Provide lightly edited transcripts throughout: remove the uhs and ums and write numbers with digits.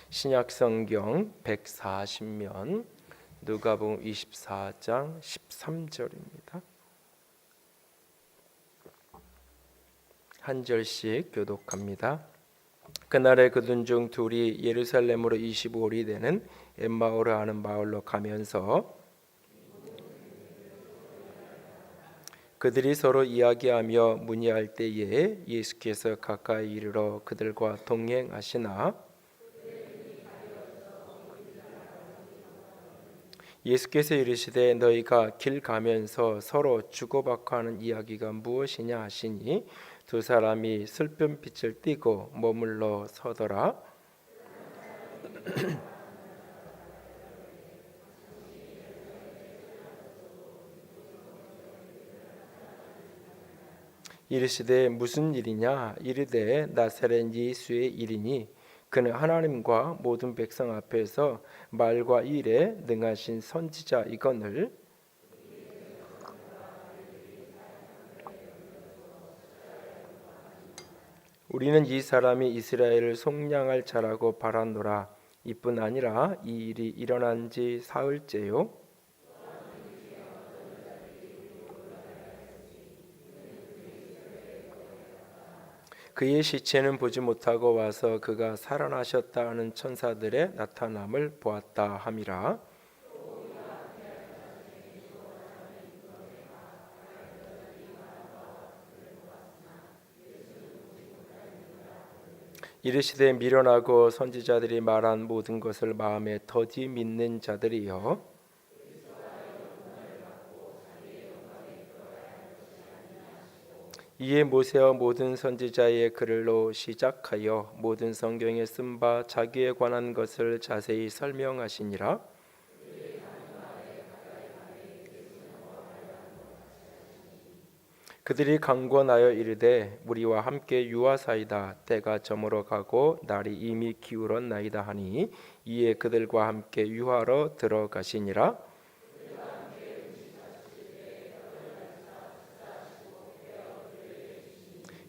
신약성경 140면 누가복음 24장 13절입니다. 한 절씩 교독합니다. 그날에 그들 중 둘이 예루살렘으로 25里되는 엠마오를 아는 마을로 가면서 그들이 서로 이야기하며 문의할 때에 예수께서 가까이 이르러 그들과 동행하시나 예수께서 이르시되 너희가 길 가면서 서로 주고받고 하는 이야기가 무엇이냐 하시니 두 사람이 슬픈 빛을 띠고 머물러 서더라. 이르시되 무슨 일이냐 이르되 나사렛 예수의 일이니 그는 하나님과 모든 백성 앞에서 말과 일에 능하신 선지자이거늘 우리는 이 사람이 이스라엘을 속량할 자라고 바라노라. 이뿐 아니라 이 일이 일어난 지 사흘째요. 그의 시체는 보지 못하고 와서 그가 살아나셨다 하는 천사들의 나타남을 보았다 함이라. 이르시되 미련하고 선지자들이 말한 모든 것을 마음에 더디 믿는 자들이여 이에 모세와 모든 선지자의 글로 시작하여 모든 성경에 쓴 바 자기에 관한 것을 자세히 설명하시니라. 그들이 강권하여 이르되 우리와 함께 유하사이다. 때가 저물어 가고 날이 이미 기울었나이다 하니 이에 그들과 함께 유하러 들어가시니라.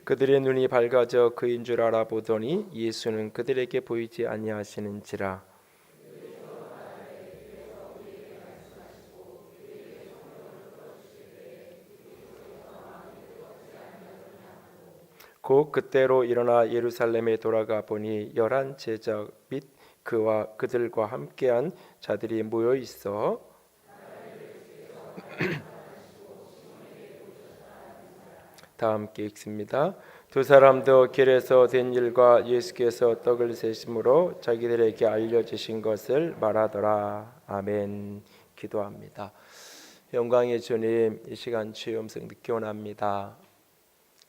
그들의 눈이 밝아져 그인 줄 알아보더니 예수는 그들에게 보이지 아니하시는지라. 곧 그때로 일어나 예루살렘에 돌아가 보니 11 제자 및 그와 그들과 함께한 자들이 모여 있어 다 함께 읽습니다. 두 사람도 길에서 된 일과 예수께서 떡을 세심으로 자기들에게 알려주신 것을 말하더라. 아멘. 기도합니다. 영광의 주님, 이 시간 주의 음성 듣기 원합니다.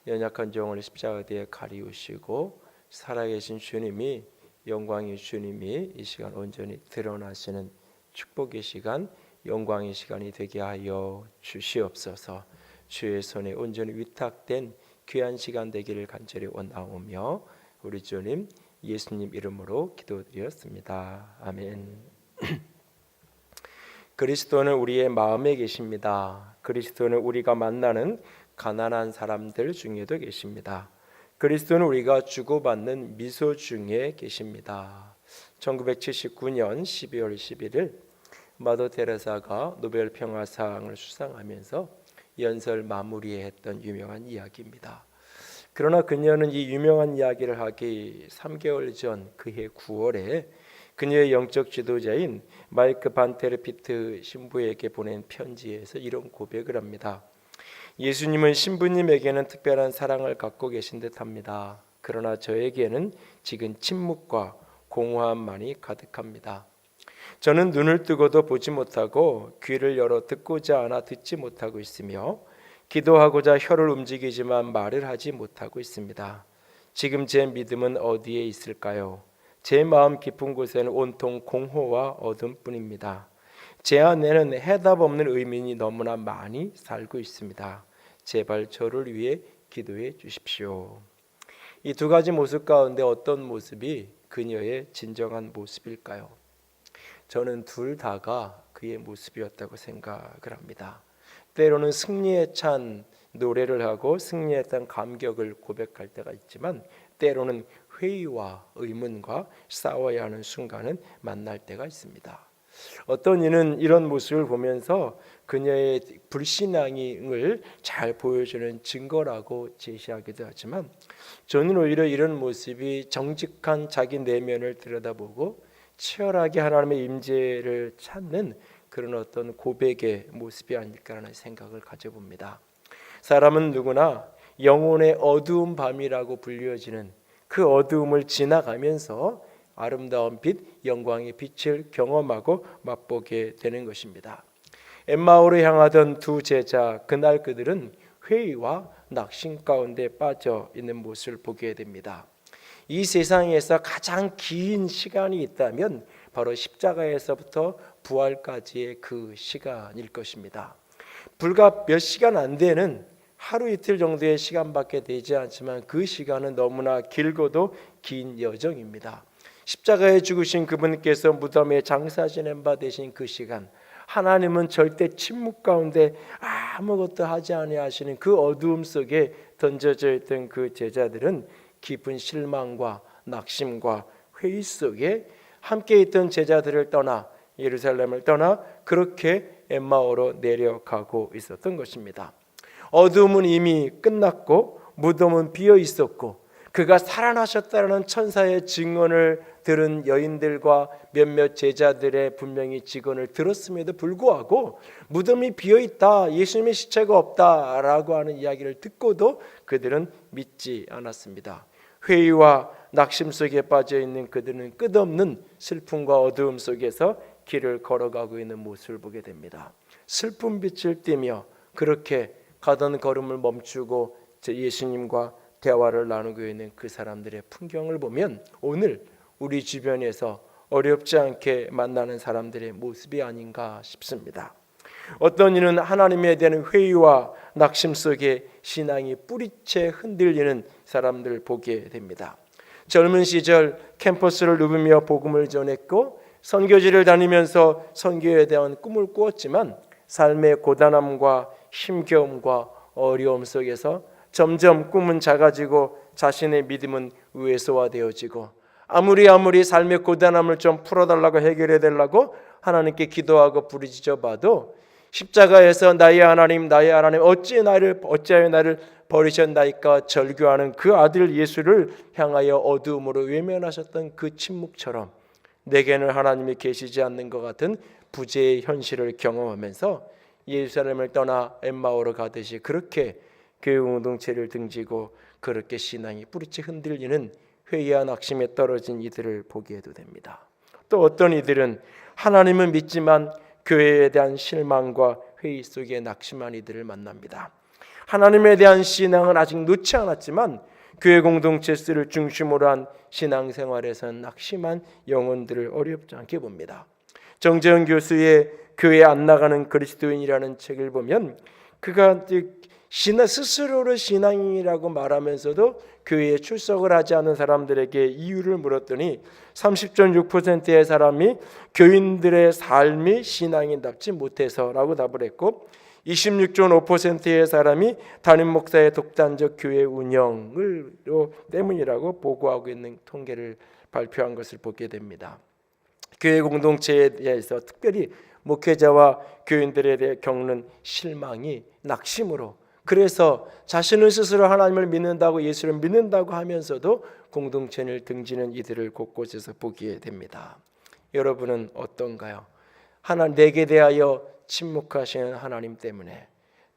연약한 종을 십자가 뒤에 가리우시고 살아계신 주님이, 영광의 주님이 이 시간 온전히 드러나시는 축복의 시간, 영광의 시간이 되게 하여 주시옵소서. 주의 손에 온전히 위탁된 귀한 시간 되기를 간절히 원하오며 우리 주님 예수님 이름으로 기도드렸습니다. 아멘. 그리스도는 우리의 마음에 계십니다. 그리스도는 우리가 만나는 가난한 사람들 중에도 계십니다. 그리스도는 우리가 주고받는 미소 중에 계십니다. 1979년 12월 11일 마더 테레사가 노벨 평화상을 수상하면서 연설 마무리에 했던 유명한 이야기입니다. 그러나 그녀는 이 유명한 이야기를 하기 3개월 전 그해 9월에 그녀의 영적 지도자인 마이크 반테르피트 신부에게 보낸 편지에서 이런 고백을 합니다. 예수님은 신부님에게는 특별한 사랑을 갖고 계신 듯합니다. 그러나 저에게는 지금 침묵과 공허함만이 가득합니다. 저는 눈을 뜨고도 보지 못하고 귀를 열어 듣고자 하나 듣지 못하고 있으며 기도하고자 혀를 움직이지만 말을 하지 못하고 있습니다. 지금 제 믿음은 어디에 있을까요? 제 마음 깊은 곳에는 온통 공허와 어둠뿐입니다. 제 안에는 해답 없는 의문이 너무나 많이 살고 있습니다. 제발 저를 위해 기도해 주십시오. 이 두 가지 모습 가운데 어떤 모습이 그녀의 진정한 모습일까요? 저는 둘 다가 그의 모습이었다고 생각을 합니다. 때로는 승리에 찬 노래를 하고 승리에 찬 감격을 고백할 때가 있지만 때로는 회의와 의문과 싸워야 하는 순간은 만날 때가 있습니다. 어떤 이는 이런 모습을 보면서 그녀의 불신앙을 잘 보여주는 증거라고 제시하기도 하지만, 저는 오히려 이런 모습이 정직한 자기 내면을 들여다보고 치열하게 하나님의 임재를 찾는 그런 어떤 고백의 모습이 아닐까라는 생각을 가져봅니다. 사람은 누구나 영혼의 어두운 밤이라고 불려지는 그 어두움을 지나가면서 아름다운 빛, 영광의 빛을 경험하고 맛보게 되는 것입니다. 엠마오로 향하던 두 제자, 그날 그들은 회의와 낙심 가운데 빠져 있는 모습을 보게 됩니다. 이 세상에서 가장 긴 시간이 있다면 바로 십자가에서부터 부활까지의 그 시간일 것입니다. 불과 몇 시간 안 되는 하루 이틀 정도의 시간밖에 되지 않지만 그 시간은 너무나 길고도 긴 여정입니다. 십자가에 죽으신 그분께서 무덤에 장사 지낸 바 되신 그 시간, 하나님은 절대 침묵 가운데 아무것도 하지 아니하시는 그 어두움 속에 던져져 있던 그 제자들은 깊은 실망과 낙심과 회의 속에 함께 있던 제자들을 떠나 예루살렘을 떠나 그렇게 엠마오로 내려가고 있었던 것입니다. 어두움은 이미 끝났고 무덤은 비어 있었고 그가 살아나셨다는 천사의 증언을 들은 여인들과 몇몇 제자들의 분명히 증언을 들었음에도 불구하고 무덤이 비어있다, 예수님의 시체가 없다라고 하는 이야기를 듣고도 그들은 믿지 않았습니다. 회의와 낙심 속에 빠져있는 그들은 끝없는 슬픔과 어두움 속에서 길을 걸어가고 있는 모습을 보게 됩니다. 슬픈 빛을 띠며 그렇게 가던 걸음을 멈추고 예수님과 대화를 나누고 있는 그 사람들의 풍경을 보면 오늘 우리 주변에서 어렵지 않게 만나는 사람들의 모습이 아닌가 싶습니다. 어떤 이는 하나님에 대한 회의와 낙심 속에 신앙이 뿌리채 흔들리는 사람들을 보게 됩니다. 젊은 시절 캠퍼스를 누비며 복음을 전했고 선교지를 다니면서 선교에 대한 꿈을 꾸었지만 삶의 고단함과 힘겨움과 어려움 속에서 점점 꿈은 작아지고 자신의 믿음은 왜소화되어지고 아무리 삶의 고단함을 좀 풀어달라고 해결해 달라고 하나님께 기도하고 부르짖어 봐도 십자가에서 나의 하나님 어찌하여 나를 버리셨나이까 절규하는 그 아들 예수를 향하여 어두움으로 외면하셨던 그 침묵처럼 내게는 하나님이 계시지 않는 것 같은 부재의 현실을 경험하면서 예루살렘을 떠나 엠마오로 가듯이 그렇게 교회 공동체를 등지고 그렇게 신앙이 뿌리채 흔들리는 회의와 낙심에 떨어진 이들을 보게도 됩니다. 또 어떤 이들은 하나님은 믿지만 교회에 대한 실망과 회의 속에 낙심한 이들을 만납니다. 하나님에 대한 신앙은 아직 놓지 않았지만 교회 공동체를 중심으로 한 신앙생활에서는 낙심한 영혼들을 어렵지 않게 봅니다. 정재현 교수의 교회 안 나가는 그리스도인이라는 책을 보면 그가 스스로를 신앙인이라고 말하면서도 교회에 출석을 하지 않은 사람들에게 이유를 물었더니 30.6%의 사람이 교인들의 삶이 신앙인답지 못해서라고 답을 했고 26.5%의 사람이 담임 목사의 독단적 교회 운영을 때문이라고 보고하고 있는 통계를 발표한 것을 보게 됩니다. 교회 공동체에 대해서 특별히 목회자와 교인들에 대해 겪는 실망이 낙심으로 그래서 자신은 스스로 하나님을 믿는다고 예수를 믿는다고 하면서도 공동체를 등지는 이들을 곳곳에서 보게 됩니다. 여러분은 어떤가요? 내게 대하여 침묵하시는 하나님 때문에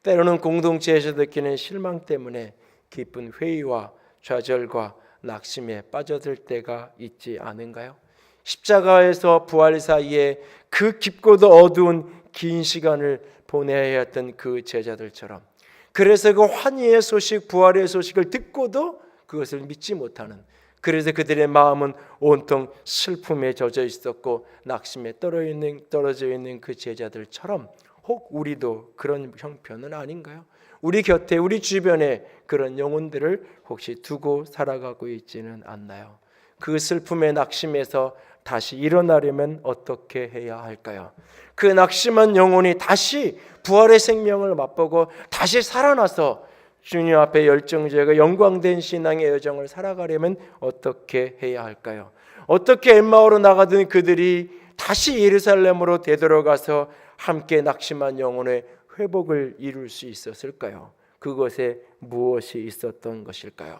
때로는 공동체에서 느끼는 실망 때문에 깊은 회의와 좌절과 낙심에 빠져들 때가 있지 않은가요? 십자가에서 부활 사이에 그 깊고도 어두운 긴 시간을 보내야 했던 그 제자들처럼 그래서 그 환희의 소식, 부활의 소식을 듣고도 그것을 믿지 못하는 그래서 그들의 마음은 온통 슬픔에 젖어 있었고 낙심에 떨어져 있는 그 제자들처럼 혹 우리도 그런 형편은 아닌가요? 우리 곁에 우리 주변에 그런 영혼들을 혹시 두고 살아가고 있지는 않나요? 그 슬픔의 낙심에서 다시 일어나려면 어떻게 해야 할까요? 그 낙심한 영혼이 다시 부활의 생명을 맛보고 다시 살아나서 주님 앞에 열정적이고 영광된 신앙의 여정을 살아가려면 어떻게 해야 할까요? 어떻게 엠마오로 나가던 그들이 다시 예루살렘으로 되돌아가서 함께 낙심한 영혼의 회복을 이룰 수 있었을까요? 그것에 무엇이 있었던 것일까요?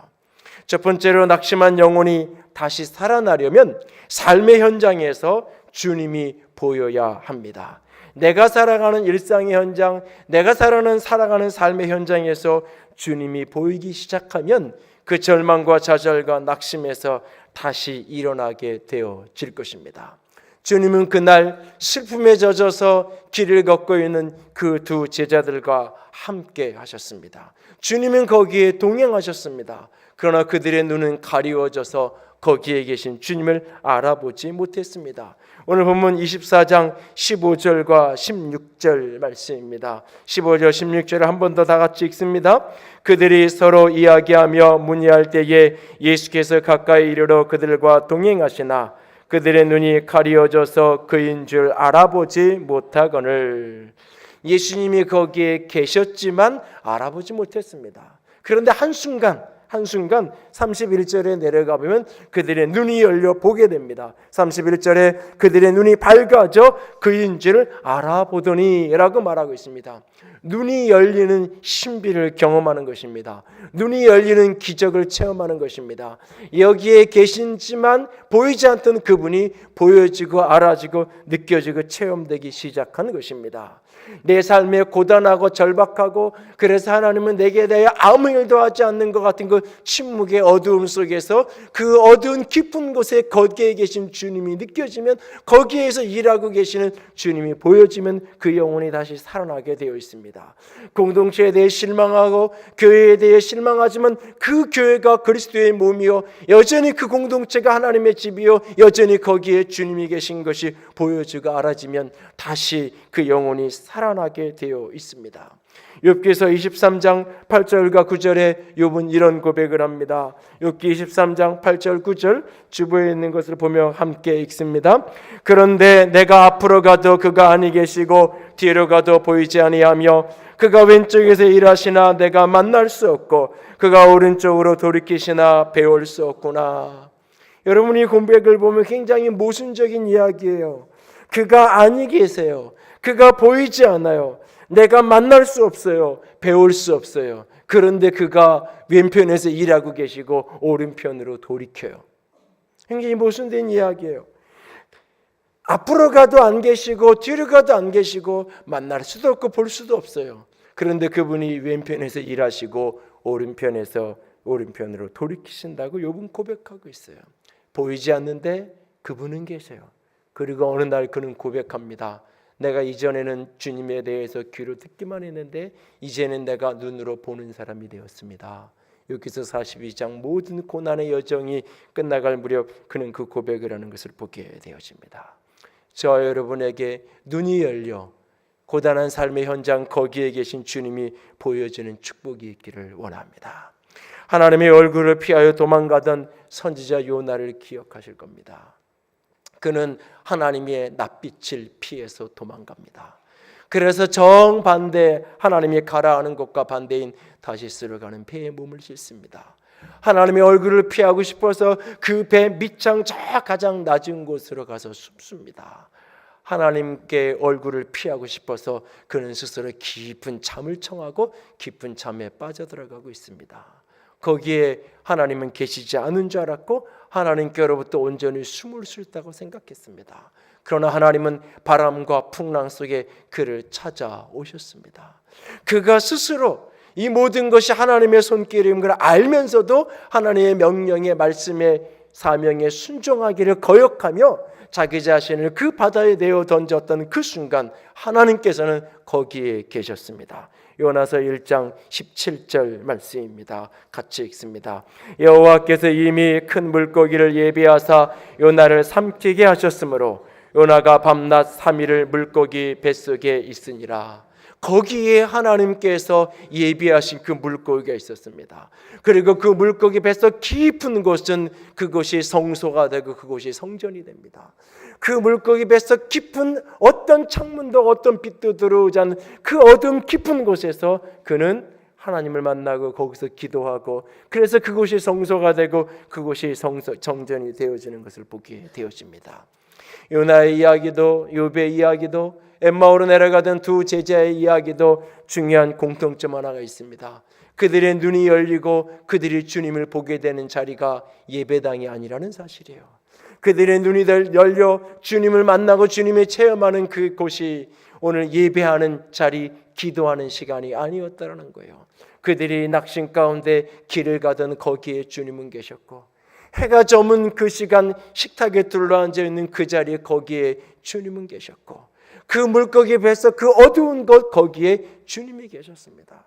첫 번째로 낙심한 영혼이 다시 살아나려면 삶의 현장에서 주님이 보여야 합니다. 내가 살아가는 일상의 현장, 내가 살아가는 삶의 현장에서 주님이 보이기 시작하면 그 절망과 좌절과 낙심에서 다시 일어나게 되어질 것입니다. 주님은 그날 슬픔에 젖어서 길을 걷고 있는 그 두 제자들과 함께 하셨습니다. 주님은 거기에 동행하셨습니다. 그러나 그들의 눈은 가리워져서 거기에 계신 주님을 알아보지 못했습니다. 오늘 본문 24장 15절과 16절 말씀입니다. 15절 16절을 한 번 더 다 같이 읽습니다. 그들이 서로 이야기하며 문의할 때에 예수께서 가까이 이르러 그들과 동행하시나 그들의 눈이 가리워져서 그인 줄 알아보지 못하거늘. 예수님이 거기에 계셨지만 알아보지 못했습니다. 그런데 한순간 31절에 내려가 보면 그들의 눈이 열려 보게 됩니다. 31절에 그들의 눈이 밝아져 그인 줄 알아보더니 라고 말하고 있습니다. 눈이 열리는 신비를 경험하는 것입니다. 눈이 열리는 기적을 체험하는 것입니다. 여기에 계신지만 보이지 않던 그분이 보여지고 알아지고 느껴지고 체험되기 시작한 것입니다. 내 삶에 고단하고 절박하고 그래서 하나님은 내게 대해 아무 일도 하지 않는 것 같은 그 침묵의 어두움 속에서 그 어두운 깊은 곳에 거기에 계신 주님이 느껴지면 거기에서 일하고 계시는 주님이 보여지면 그 영혼이 다시 살아나게 되어 있습니다. 공동체에 대해 실망하고 교회에 대해 실망하지만 그 교회가 그리스도의 몸이요 여전히 그 공동체가 하나님의 집이요 여전히 거기에 주님이 계신 것이 보여지고 알아지면 다시 그 영혼이 살아나게 되어 있습니다. 욥기서 23장 8절과 9절에 욥은 이런 고백을 합니다. 욥기 23장 8절 9절 주부에 있는 것을 보며 함께 읽습니다. 그런데 내가 앞으로 가도 그가 아니 계시고 뒤로 가도 보이지 아니하며 그가 왼쪽에서 일하시나 내가 만날 수 없고 그가 오른쪽으로 돌이키시나 배울 수 없구나. 여러분이 고백을 보면 굉장히 모순적인 이야기예요. 그가 아니 계세요. 그가 보이지 않아요. 내가 만날 수 없어요. 배울 수 없어요. 그런데 그가 왼편에서 일하고 계시고 오른편으로 돌이켜요. 굉장히 모순된 이야기예요. 앞으로 가도 안 계시고 뒤로 가도 안 계시고 만날 수도 없고 볼 수도 없어요. 그런데 그분이 왼편에서 일하시고 오른편으로 돌이키신다고 욥은 고백하고 있어요. 보이지 않는데 그분은 계세요. 그리고 어느 날 그는 고백합니다. 내가 이전에는 주님에 대해서 귀로 듣기만 했는데 이제는 내가 눈으로 보는 사람이 되었습니다. 여기서 42장 모든 고난의 여정이 끝나갈 무렵 그는 그 고백을 하는 것을 보게 되어집니다. 저와 여러분에게 눈이 열려 고단한 삶의 현장 거기에 계신 주님이 보여주는 축복이 있기를 원합니다. 하나님의 얼굴을 피하여 도망가던 선지자 요나를 기억하실 겁니다. 그는 하나님의 낯빛을 피해서 도망갑니다. 그래서 정반대 하나님이 가라 하는 곳과 반대인 다시스로 가는 배에 몸을 싣습니다. 하나님의 얼굴을 피하고 싶어서 그 배 밑창 저 가장 낮은 곳으로 가서 숨습니다. 하나님께 얼굴을 피하고 싶어서 그는 스스로 깊은 잠을 청하고 깊은 잠에 빠져들어가고 있습니다. 거기에 하나님은 계시지 않은 줄 알았고 하나님께로부터 온전히 숨을 쉬었다고 생각했습니다. 그러나 하나님은 바람과 풍랑 속에 그를 찾아오셨습니다. 그가 스스로 이 모든 것이 하나님의 손길인 걸 알면서도 하나님의 명령의 말씀에 사명에 순종하기를 거역하며 자기 자신을 그 바다에 내어 던졌던 그 순간 하나님께서는 거기에 계셨습니다. 요나서 1장 17절 말씀입니다. 같이 읽습니다. 여호와께서 이미 큰 물고기를 예비하사 요나를 삼키게 하셨으므로 요나가 밤낮 3일을 물고기 뱃속에 있으니라. 거기에 하나님께서 예비하신 그 물고기가 있었습니다. 그리고 그 물고기 뱃속 깊은 곳은 그곳이 성소가 되고 그곳이 성전이 됩니다. 그 물고기 뱃속 깊은 어떤 창문도 어떤 빛도 들어오지 않는 그 어둠 깊은 곳에서 그는 하나님을 만나고 거기서 기도하고 그래서 그곳이 성소가 되고 그곳이 정전이 되어지는 것을 보게 되어집니다. 요나의 이야기도 욥의 이야기도 엠마오로 내려가던 두 제자의 이야기도 중요한 공통점 하나가 있습니다. 그들의 눈이 열리고 그들이 주님을 보게 되는 자리가 예배당이 아니라는 사실이에요. 그들의 눈이 열려 주님을 만나고 주님을 체험하는 그곳이 오늘 예배하는 자리, 기도하는 시간이 아니었다는 거예요. 그들이 낙심 가운데 길을 가던 거기에 주님은 계셨고 해가 저문 그 시간 식탁에 둘러앉아 있는 그 자리에 거기에 주님은 계셨고 그 물고기 뱃속 그 어두운 곳 거기에 주님이 계셨습니다.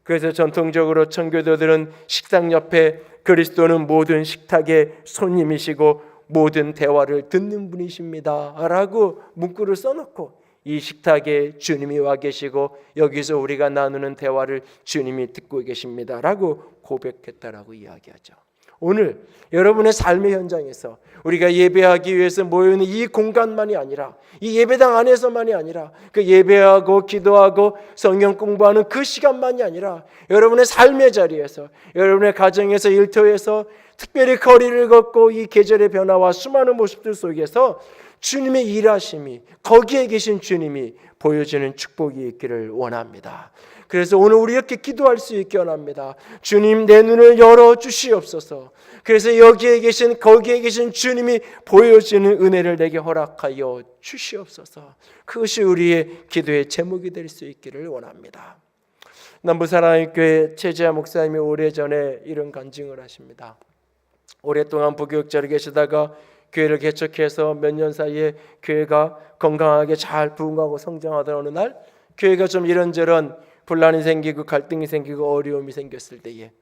그래서 전통적으로 청교도들은 식탁 옆에 그리스도는 모든 식탁의 손님이시고 모든 대화를 듣는 분이십니다 라고 문구를 써놓고 이 식탁에 주님이 와 계시고 여기서 우리가 나누는 대화를 주님이 듣고 계십니다 라고 고백했다라고 이야기하죠. 오늘 여러분의 삶의 현장에서 우리가 예배하기 위해서 모여있는 이 공간만이 아니라 이 예배당 안에서만이 아니라 그 예배하고 기도하고 성경 공부하는 그 시간만이 아니라 여러분의 삶의 자리에서 여러분의 가정에서 일터에서 특별히 거리를 걷고 이 계절의 변화와 수많은 모습들 속에서 주님의 일하심이 거기에 계신 주님이 보여지는 축복이 있기를 원합니다. 그래서 오늘 우리 이렇게 기도할 수 있게 원합니다. 주님 내 눈을 열어 주시옵소서. 그래서 여기에 계신 거기에 계신 주님이 보여지는 은혜를 내게 허락하여 주시옵소서. 그것이 우리의 기도의 제목이 될 수 있기를 원합니다. 남부사랑교회 최재하 목사님이 오래전에 이런 간증을 하십니다. 오랫동안 부교육자로 계시다가 교회를 개척해서 몇 년 사이에 교회가 건강하게 잘 부흥하고 성장하던 어느 날 교회가 좀 이런저런 분란이 생기고 갈등이 생기고 어려움이 생겼을 때에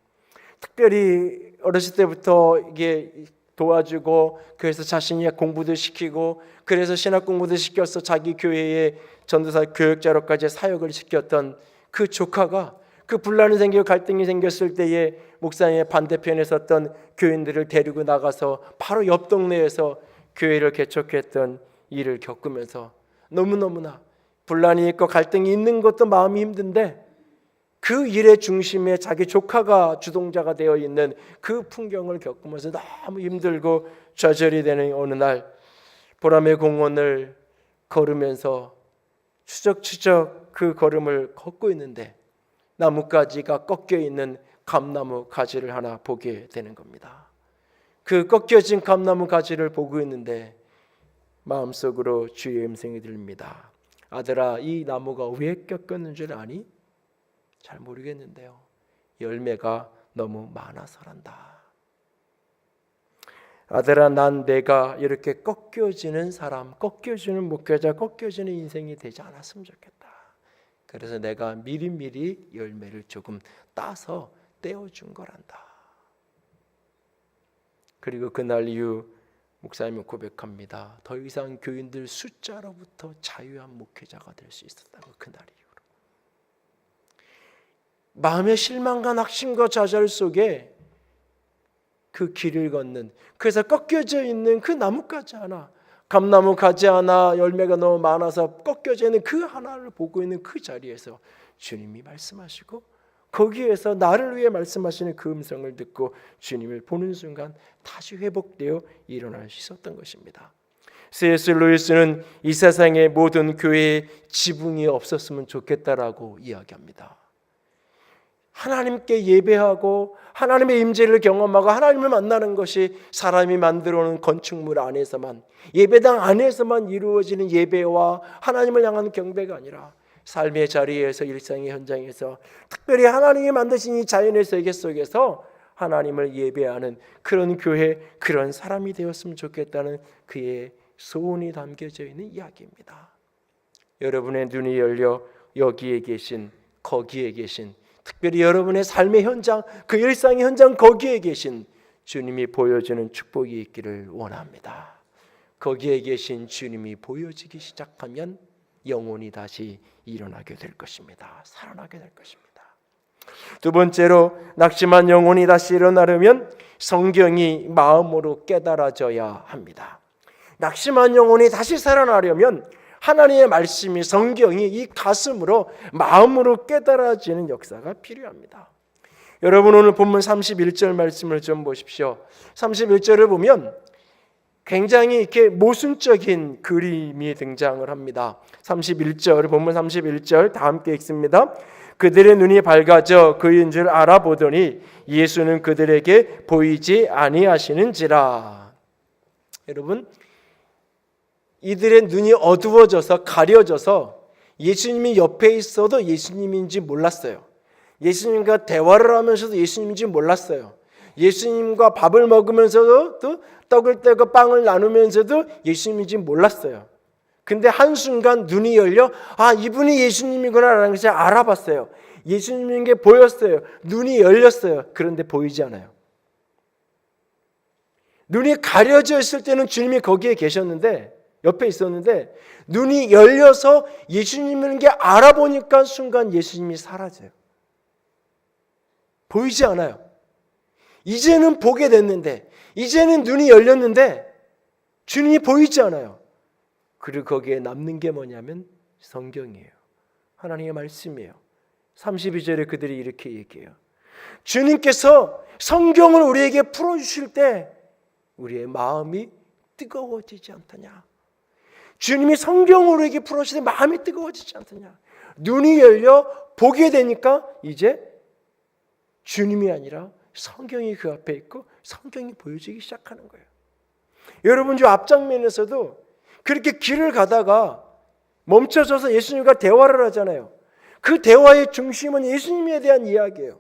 특별히 어렸을 때부터 이게 도와주고 그래서 자신이 공부도 시키고 그래서 신학 공부도 시켜서 자기 교회의 전도사 교육자로까지 사역을 시켰던 그 조카가 그 분란이 생기고 갈등이 생겼을 때에 목사님의 반대편에 섰던 교인들을 데리고 나가서 바로 옆 동네에서 교회를 개척했던 일을 겪으면서 너무너무나 분란이 있고 갈등이 있는 것도 마음이 힘든데 그 일의 중심에 자기 조카가 주동자가 되어 있는 그 풍경을 겪으면서 너무 힘들고 좌절이 되는 어느 날 보람의 공원을 걸으면서 추적추적 그 걸음을 걷고 있는데 나뭇가지가 꺾여 있는 감나무 가지를 하나 보게 되는 겁니다. 그 꺾여진 감나무 가지를 보고 있는데 마음속으로 주의 음성이 들립니다. 아들아, 이 나무가 왜 꺾였는 줄 아니? 잘 모르겠는데요. 열매가 너무 많아서란다. 아들아, 난 내가 이렇게 꺾여지는 사람, 꺾여지는 목회자, 꺾여지는 인생이 되지 않았으면 좋겠다. 그래서 내가 미리미리 열매를 조금 따서 떼어준 거란다. 그리고 그날 이후 목사님은 고백합니다. 더 이상 교인들 숫자로부터 자유한 목회자가 될 수 있었다고. 그날 이후로 마음의 실망과 낙심과 좌절 속에 그 길을 걷는, 그래서 꺾여져 있는 그 나뭇가지 하나, 감나무 가지 하나 열매가 너무 많아서 꺾여져 있는 그 하나를 보고 있는 그 자리에서 주님이 말씀하시고 거기에서 나를 위해 말씀하시는 그 음성을 듣고 주님을 보는 순간 다시 회복되어 일어날 수 있었던 것입니다. C.S. 루이스는 이 세상의 모든 교회에 지붕이 없었으면 좋겠다라고 이야기합니다. 하나님께 예배하고 하나님의 임재를 경험하고 하나님을 만나는 것이 사람이 만들어 놓은 건축물 안에서만, 예배당 안에서만 이루어지는 예배와 하나님을 향한 경배가 아니라 삶의 자리에서, 일상의 현장에서 특별히 하나님이 만드신 이 자연의 세계 속에서 하나님을 예배하는 그런 교회, 그런 사람이 되었으면 좋겠다는 그의 소원이 담겨져 있는 이야기입니다. 여러분의 눈이 열려 여기에 계신, 거기에 계신, 특별히 여러분의 삶의 현장, 그 일상의 현장 거기에 계신 주님이 보여주는 축복이 있기를 원합니다. 거기에 계신 주님이 보여지기 시작하면 영혼이 다시 일어나게 될 것입니다. 살아나게 될 것입니다. 두 번째로, 낙심한 영혼이 다시 일어나려면 성경이 마음으로 깨달아져야 합니다. 낙심한 영혼이 다시 살아나려면 하나님의 말씀이 성경이 이 가슴으로 마음으로 깨달아지는 역사가 필요합니다. 여러분 오늘 본문 31절 말씀을 좀 보십시오. 31절을 보면 굉장히 이렇게 모순적인 그림이 등장을 합니다. 31절 본문 31절 다 함께 읽습니다. 그들의 눈이 밝아져 그인 줄 알아보더니 예수는 그들에게 보이지 아니하시는지라. 여러분 이들의 눈이 어두워져서 가려져서 예수님이 옆에 있어도 예수님인지 몰랐어요. 예수님과 대화를 하면서도 예수님인지 몰랐어요. 예수님과 밥을 먹으면서도 또 떡을 떼고 빵을 나누면서도 예수님인지 몰랐어요. 근데 한순간 눈이 열려 이분이 예수님이구나라는 것을 알아봤어요. 예수님인 게 보였어요. 눈이 열렸어요. 그런데 보이지 않아요. 눈이 가려져 있을 때는 주님이 거기에 계셨는데 옆에 있었는데 눈이 열려서 예수님인 게 알아보니까 순간 예수님이 사라져요. 보이지 않아요. 이제는 보게 됐는데 이제는 눈이 열렸는데 주님이 보이지 않아요. 그리고 거기에 남는 게 뭐냐면 성경이에요. 하나님의 말씀이에요. 32절에 그들이 이렇게 얘기해요. 주님께서 성경을 우리에게 풀어주실 때 우리의 마음이 뜨거워지지 않더냐. 주님이 성경을 우리에게 풀어주실 때 마음이 뜨거워지지 않더냐. 눈이 열려 보게 되니까 이제 주님이 아니라 성경이 그 앞에 있고 성경이 보여지기 시작하는 거예요. 여러분 저 앞장면에서도 그렇게 길을 가다가 멈춰서서 예수님과 대화를 하잖아요. 그 대화의 중심은 예수님에 대한 이야기예요.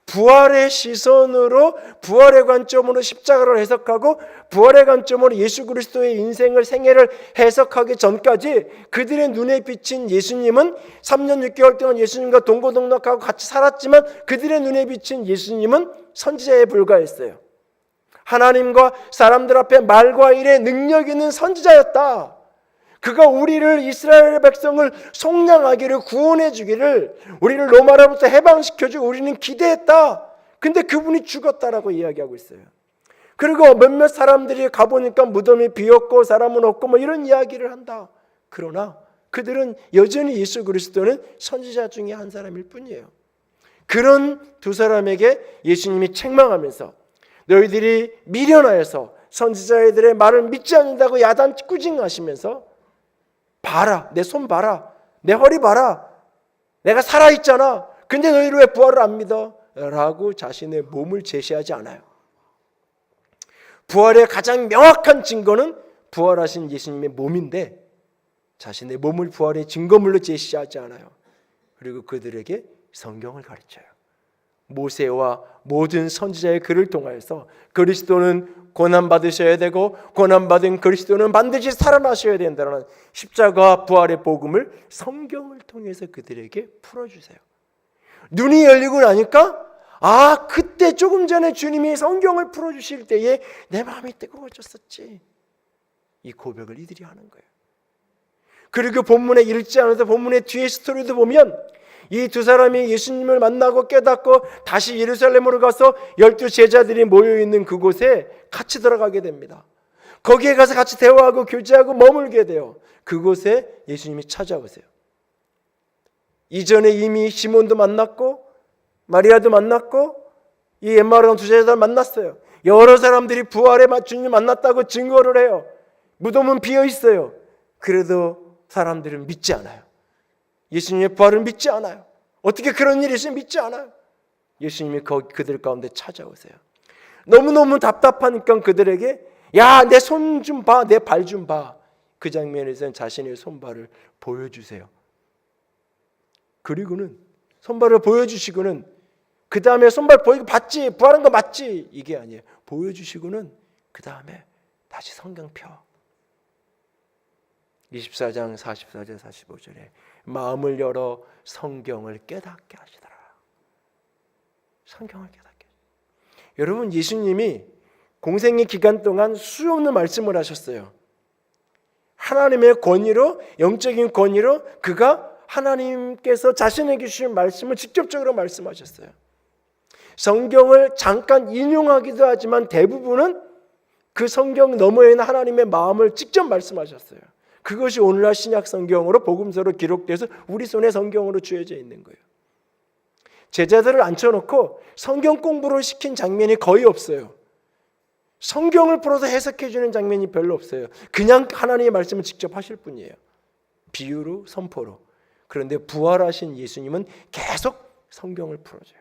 부활의 시선으로 부활의 관점으로 십자가를 해석하고 부활의 관점으로 예수 그리스도의 인생을 생애를 해석하기 전까지 그들의 눈에 비친 예수님은 3년 6개월 동안 예수님과 동고동락하고 같이 살았지만 그들의 눈에 비친 예수님은 선지자에 불과했어요. 하나님과 사람들 앞에 말과 일에 능력 있는 선지자였다. 그가 우리를 이스라엘 백성을 속량하기를 구원해 주기를 우리를 로마로부터 해방시켜주고 우리는 기대했다. 근데 그분이 죽었다라고 이야기하고 있어요. 그리고 몇몇 사람들이 가보니까 무덤이 비었고 사람은 없고 이런 이야기를 한다. 그러나 그들은 여전히 예수 그리스도는 선지자 중에 한 사람일 뿐이에요. 그런 두 사람에게 예수님이 책망하면서 너희들이 미련하여서 선지자들의 말을 믿지 않는다고 야단꾸징하시면서 봐라, 내 손 봐라, 내 허리 봐라, 내가 살아있잖아. 근데 너희들 왜 부활을 안 믿어? 라고 자신의 몸을 제시하지 않아요. 부활의 가장 명확한 증거는 부활하신 예수님의 몸인데 자신의 몸을 부활의 증거물로 제시하지 않아요. 그리고 그들에게 성경을 가르쳐요. 모세와 모든 선지자의 글을 통하여서 그리스도는 고난받으셔야 되고 고난받은 그리스도는 반드시 살아나셔야 된다는 십자가 부활의 복음을 성경을 통해서 그들에게 풀어주세요. 눈이 열리고 나니까 그때 조금 전에 주님이 성경을 풀어주실 때에 내 마음이 뜨거워졌었지. 이 고백을 이들이 하는 거예요. 그리고 본문에 읽지 않아도 본문의 뒤에 스토리도 보면 이 두 사람이 예수님을 만나고 깨닫고 다시 예루살렘으로 가서 12 제자들이 모여있는 그곳에 같이 들어가게 됩니다. 거기에 가서 같이 대화하고 교제하고 머물게 돼요. 그곳에 예수님이 찾아오세요. 이전에 이미 시몬도 만났고 마리아도 만났고 이 엠마오랑 두 제자들 만났어요. 여러 사람들이 부활에 주님 만났다고 증거를 해요. 무덤은 비어 있어요. 그래도 사람들은 믿지 않아요. 예수님의 부활을 믿지 않아요. 어떻게 그런 일이 있으면 믿지 않아요. 예수님이 그들 가운데 찾아오세요. 너무너무 답답하니까 그들에게 내 손 좀 봐, 내 발 좀 봐. 그 장면에서는 자신의 손발을 보여주세요. 그리고는 손발을 보여주시고는 그 다음에 손발 보이고 봤지, 부활한 거 맞지, 이게 아니에요. 보여주시고는 그 다음에 다시 성경 펴. 24장 44절 45절에 마음을 열어 성경을 깨닫게 하시더라. 성경을 깨닫게. 여러분 예수님이 공생의 기간 동안 수없는 말씀을 하셨어요. 하나님의 권위로, 영적인 권위로 그가 하나님께서 자신에게 주신 말씀을 직접적으로 말씀하셨어요. 성경을 잠깐 인용하기도 하지만 대부분은 그 성경 너머에 있는 하나님의 마음을 직접 말씀하셨어요. 그것이 오늘날 신약 성경으로 복음서로 기록돼서 우리 손에 성경으로 주어져 있는 거예요. 제자들을 앉혀놓고 성경 공부를 시킨 장면이 거의 없어요. 성경을 풀어서 해석해 주는 장면이 별로 없어요. 그냥 하나님의 말씀을 직접 하실 뿐이에요. 비유로, 선포로. 그런데 부활하신 예수님은 계속 성경을 풀어줘요.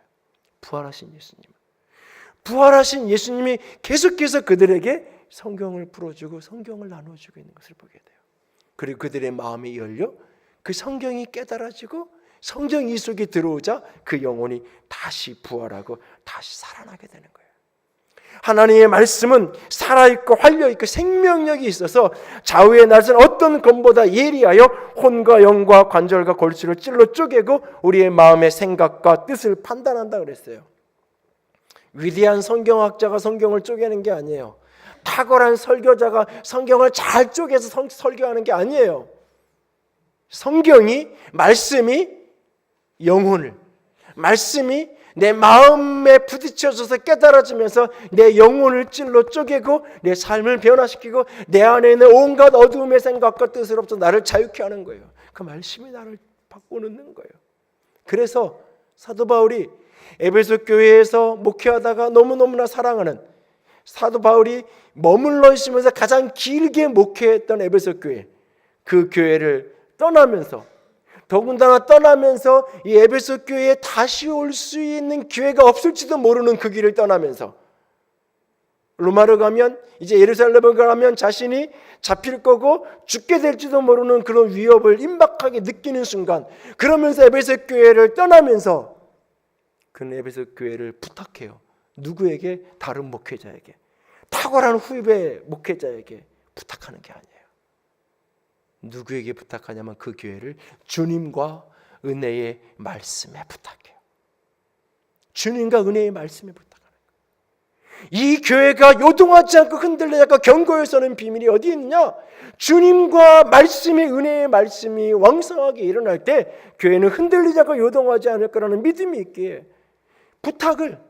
부활하신 예수님이 계속해서 그들에게 성경을 풀어주고 성경을 나눠주고 있는 것을 보게 돼요. 그리고 그들의 마음이 열려 그 성경이 깨달아지고 성경 이 속에 들어오자 그 영혼이 다시 부활하고 다시 살아나게 되는 거예요. 하나님의 말씀은 살아있고 활려있고 생명력이 있어서 좌우의 낯은 어떤 검보다 예리하여 혼과 영과 관절과 골수를 찔러 쪼개고 우리의 마음의 생각과 뜻을 판단한다 그랬어요. 위대한 성경학자가 성경을 쪼개는 게 아니에요. 탁월한 설교자가 성경을 잘 쪼개서 설교하는 게 아니에요. 성경이, 말씀이 영혼을, 말씀이 내 마음에 부딪혀져서 깨달아지면서 내 영혼을 찔러 쪼개고 내 삶을 변화시키고 내 안에 있는 온갖 어두움의 생각과 뜻으로부터 나를 자유케 하는 거예요. 그 말씀이 나를 바꿔놓는 거예요. 그래서 사도 바울이 에베소 교회에서 목회하다가 너무너무나 사랑하는, 사도 바울이 머물러 있으면서 가장 길게 목회했던 에베소 교회, 그 교회를 떠나면서, 더군다나 떠나면서 이 에베소 교회에 다시 올 수 있는 기회가 없을지도 모르는 그 길을 떠나면서 로마로 가면, 이제 예루살렘을 가면 자신이 잡힐 거고 죽게 될지도 모르는 그런 위협을 임박하게 느끼는 순간, 그러면서 에베소 교회를 떠나면서 그는 에베소 교회를 부탁해요. 누구에게? 다른 목회자에게, 탁월한 후배 목회자에게 부탁하는 게 아니에요. 누구에게 부탁하냐면 그 교회를 주님과 은혜의 말씀에 부탁해요. 주님과 은혜의 말씀에 부탁하는 거예요. 이 교회가 요동하지 않고 흔들리지 않고 견고히 서는 비밀이 어디 있느냐? 주님과 말씀의, 은혜의 말씀이 왕성하게 일어날 때 교회는 흔들리지 않고 요동하지 않을 거라는 믿음이 있기에 부탁을,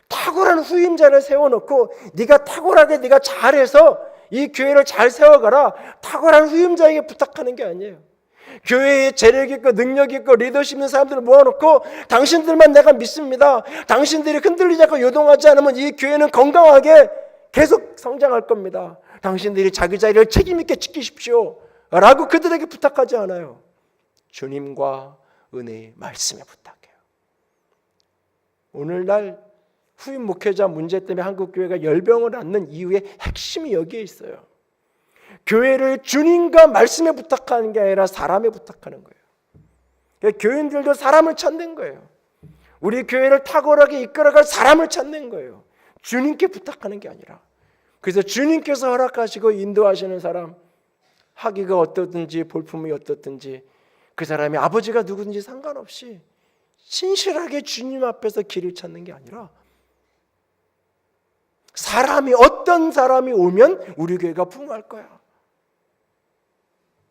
탁월한 후임자를 세워놓고 네가 탁월하게 네가 잘해서 이 교회를 잘 세워가라, 탁월한 후임자에게 부탁하는 게 아니에요. 교회에 재력 있고 능력 있고 리더십 있는 사람들을 모아놓고 당신들만 내가 믿습니다, 당신들이 흔들리지 않고 요동하지 않으면 이 교회는 건강하게 계속 성장할 겁니다, 당신들이 자기 자리를 책임 있게 지키십시오 라고 그들에게 부탁하지 않아요. 주님과 은혜의 말씀에 부탁해요. 오늘날 후임 목회자 문제 때문에 한국 교회가 열병을 앓는 이유의 핵심이 여기에 있어요. 교회를 주님과 말씀에 부탁하는 게 아니라 사람에 부탁하는 거예요. 그러니까 교인들도 사람을 찾는 거예요. 우리 교회를 탁월하게 이끌어갈 사람을 찾는 거예요. 주님께 부탁하는 게 아니라. 그래서 주님께서 허락하시고 인도하시는 사람, 학위가 어떻든지 볼품이 어떻든지 그 사람이 아버지가 누구든지 상관없이 신실하게 주님 앞에서 길을 찾는 게 아니라, 사람이, 어떤 사람이 오면 우리 교회가 풍요할 거야.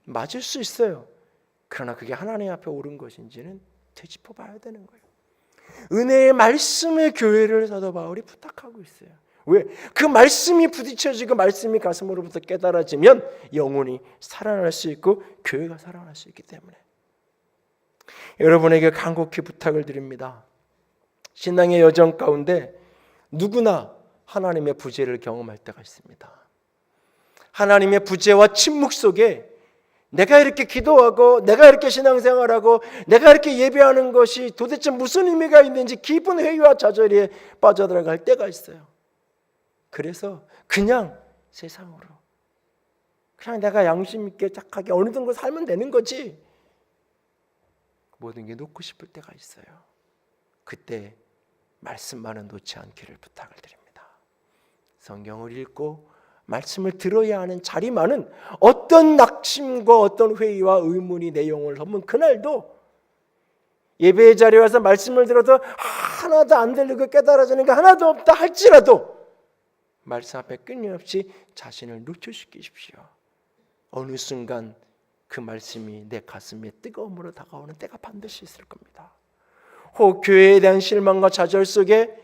맞을 수 있어요. 그러나 그게 하나님 앞에 옳은 것인지는 되짚어 봐야 되는 거예요. 은혜의 말씀의 교회를 사도 바울이 부탁하고 있어요. 왜? 그 말씀이 부딪혀지고 말씀이 가슴으로부터 깨달아지면 영혼이 살아날 수 있고 교회가 살아날 수 있기 때문에 여러분에게 간곡히 부탁을 드립니다. 신앙의 여정 가운데 누구나 하나님의 부재를 경험할 때가 있습니다. 하나님의 부재와 침묵 속에 내가 이렇게 기도하고 내가 이렇게 신앙생활하고 내가 이렇게 예배하는 것이 도대체 무슨 의미가 있는지 깊은 회의와 좌절에 빠져들어갈 때가 있어요. 그래서 그냥 세상으로, 그냥 내가 양심 있게 착하게 어느 정도 살면 되는 거지, 모든 게 놓고 싶을 때가 있어요. 그때 말씀만은 놓지 않기를 부탁을 드립니다. 성경을 읽고 말씀을 들어야 하는 자리만은 어떤 낙심과 어떤 회의와 의문이 내 영혼을 덮으면 그날도 예배의 자리에 와서 말씀을 들어도 하나도 안 들리고 깨달아지는 게 하나도 없다 할지라도 말씀 앞에 끊임없이 자신을 노출시키십시오. 어느 순간 그 말씀이 내 가슴에 뜨거움으로 다가오는 때가 반드시 있을 겁니다. 혹 교회에 대한 실망과 좌절 속에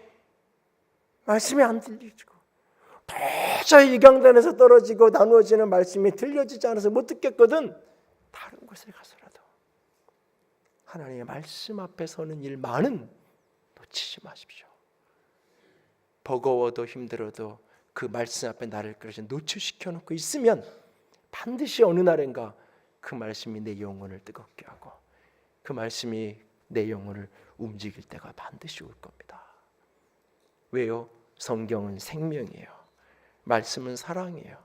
말씀이 안 들리고 도저히 이 강단에서 떨어지고 나누어지는 말씀이 들려지지 않아서 못 듣겠거든 다른 곳에 가서라도 하나님의 말씀 앞에 서는 일만은 놓치지 마십시오. 버거워도 힘들어도 그 말씀 앞에 나를 그렇게 노출시켜 놓고 있으면 반드시 어느 날인가 그 말씀이 내 영혼을 뜨겁게 하고 그 말씀이 내 영혼을 움직일 때가 반드시 올 겁니다. 왜요? 성경은 생명이에요. 말씀은 사랑이에요.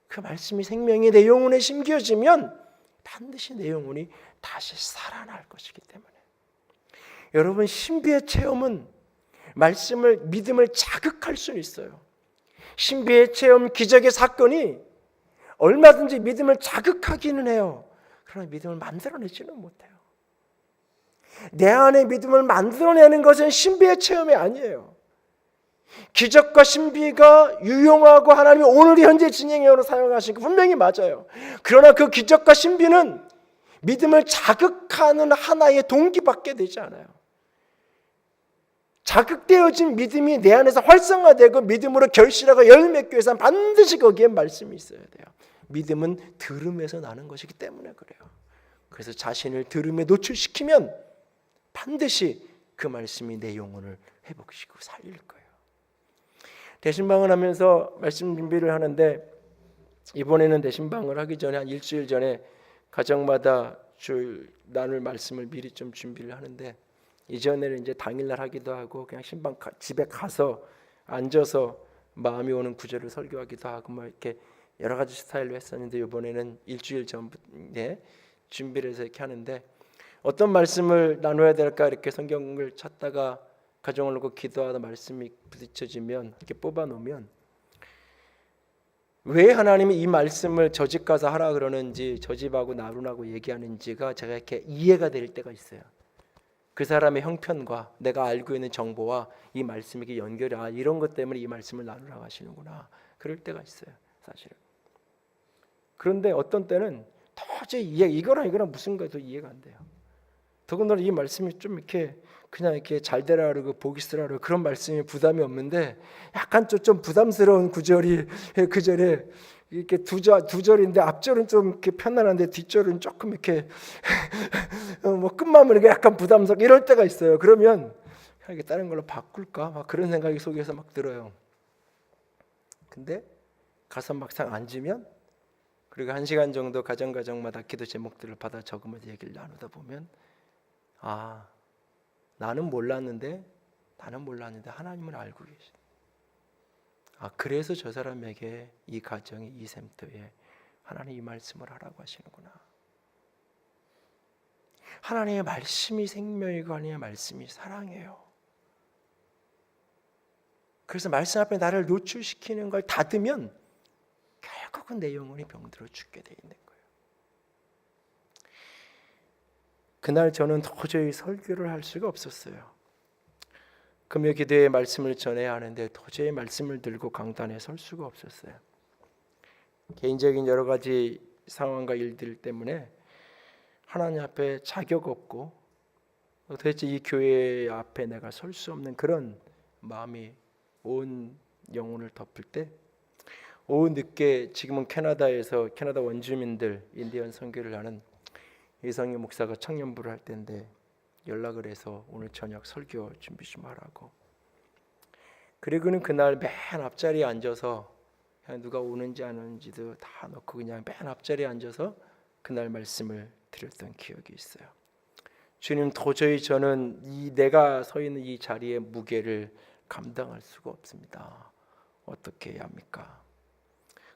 그 말씀이 생명이 내 영혼에 심겨지면 반드시 내 영혼이 다시 살아날 것이기 때문에 여러분 신비의 체험은 말씀을 믿음을 자극할 수는 있어요. 신비의 체험 기적의 사건이 얼마든지 믿음을 자극하기는 해요. 그러나 믿음을 만들어내지는 못해요. 내 안에 믿음을 만들어내는 것은 신비의 체험이 아니에요. 기적과 신비가 유용하고 하나님이 오늘 현재 진행형으로 사용하신 거 분명히 맞아요. 그러나 그 기적과 신비는 믿음을 자극하는 하나의 동기밖에 되지 않아요. 자극되어진 믿음이 내 안에서 활성화되고 믿음으로 결실하고 열매 맺기 위해서는 반드시 거기에 말씀이 있어야 돼요. 믿음은 들음에서 나는 것이기 때문에 그래요. 그래서 자신을 들음에 노출시키면 반드시 그 말씀이 내 영혼을 회복시키고 살릴 거예요. 대신방을 하면서 말씀 준비를 하는데 이번에는 대신방을 하기 전에 한 일주일 전에 가정마다 나눌 말씀을 미리 좀 준비를 하는데 이전에는 이제 당일날 하기도 하고 그냥 신방 집에 가서 앉아서 마음이 오는 구절을 설교하기도 하고 뭐 이렇게 여러 가지 스타일로 했었는데 이번에는 일주일 전에 준비를 해서 이렇게 하는데 어떤 말씀을 나눠야 될까 이렇게 성경을 찾다가 가정을 놓고 기도하다 말씀이 부딪혀지면 이렇게 뽑아놓으면 왜 하나님이 이 말씀을 저 집 가서 하라 그러는지 저 집하고 나누라고 얘기하는지가 제가 이렇게 이해가 될 때가 있어요. 그 사람의 형편과 내가 알고 있는 정보와 이 말씀이 이렇게 연결이 이런 것 때문에 이 말씀을 나누라고 하시는구나 그럴 때가 있어요 사실은. 그런데 어떤 때는 도저히 이거랑 무슨 거도 이해가 안 돼요. 더군다나 이 말씀이 좀 이렇게 그냥 이렇게 잘 되라 그러고 복이 쓰라 그러고 그런 말씀이 부담이 없는데 약간 좀 부담스러운 구절이 그 절에 이렇게 두 절인데 앞절은 좀 이렇게 편안한데 뒷절은 조금 이렇게 뭐 끝마무리 약간 부담스럽고 이럴 때가 있어요. 그러면 이게 다른 걸로 바꿀까 막 그런 생각이 속에서 막 들어요. 근데 가서 막상 앉으면 그리고 1시간 정도 가정마다 기도 제목들을 받아 적으면서 얘기를 나누다 보면 나는 몰랐는데 하나님은 알고 계시. 그래서 저 사람에게 이 가정이 이 셈터에 하나님 이 말씀을 하라고 하시는구나. 하나님의 말씀이 생명이고 하나님의 말씀이 사랑이에요. 그래서 말씀 앞에 나를 노출시키는 걸 닫으면 결국은 내 영혼이 병들어 죽게 돼 있는 거예요. 그날 저는 도저히 설교를 할 수가 없었어요. 금요 기도의 말씀을 전해야 하는데 도저히 말씀을 들고 강단에 설 수가 없었어요. 개인적인 여러 가지 상황과 일들 때문에 하나님 앞에 자격 없고 도대체 이 교회 앞에 내가 설 수 없는 그런 마음이 온 영혼을 덮을 때 오후 늦게 지금은 캐나다에서 캐나다 원주민들 인디언 선교를 하는 이성희 목사가 청년부를 할 때인데 연락을 해서 오늘 저녁 설교 준비 좀 하라고. 그리고는 그날 맨 앞자리에 앉아서 누가 오는지 안 오는지도 다 넣고 그냥 맨 앞자리에 앉아서 그날 말씀을 드렸던 기억이 있어요. 주님 도저히 저는 내가 서 있는 이 자리의 무게를 감당할 수가 없습니다. 어떻게 해야 합니까?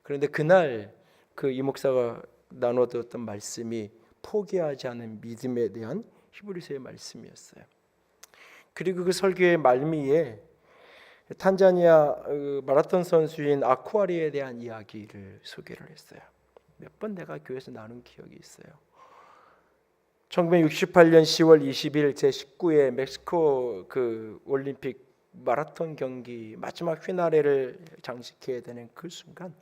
그런데 그날 그 이 목사가 나눠드렸던 말씀이 포기하지 않은 믿음에 대한 히브리서의 말씀이었어요. 그리고 그 설교의 말미에 탄자니아 마라톤 선수인 아쿠아리에 대한 이야기를 소개를 했어요. 몇 번 내가 교회에서 나눈 기억이 있어요. 1968년 10월 20일 제19회 멕시코 그 올림픽 마라톤 경기 마지막 휘나레를 장식해야 되는 그 순간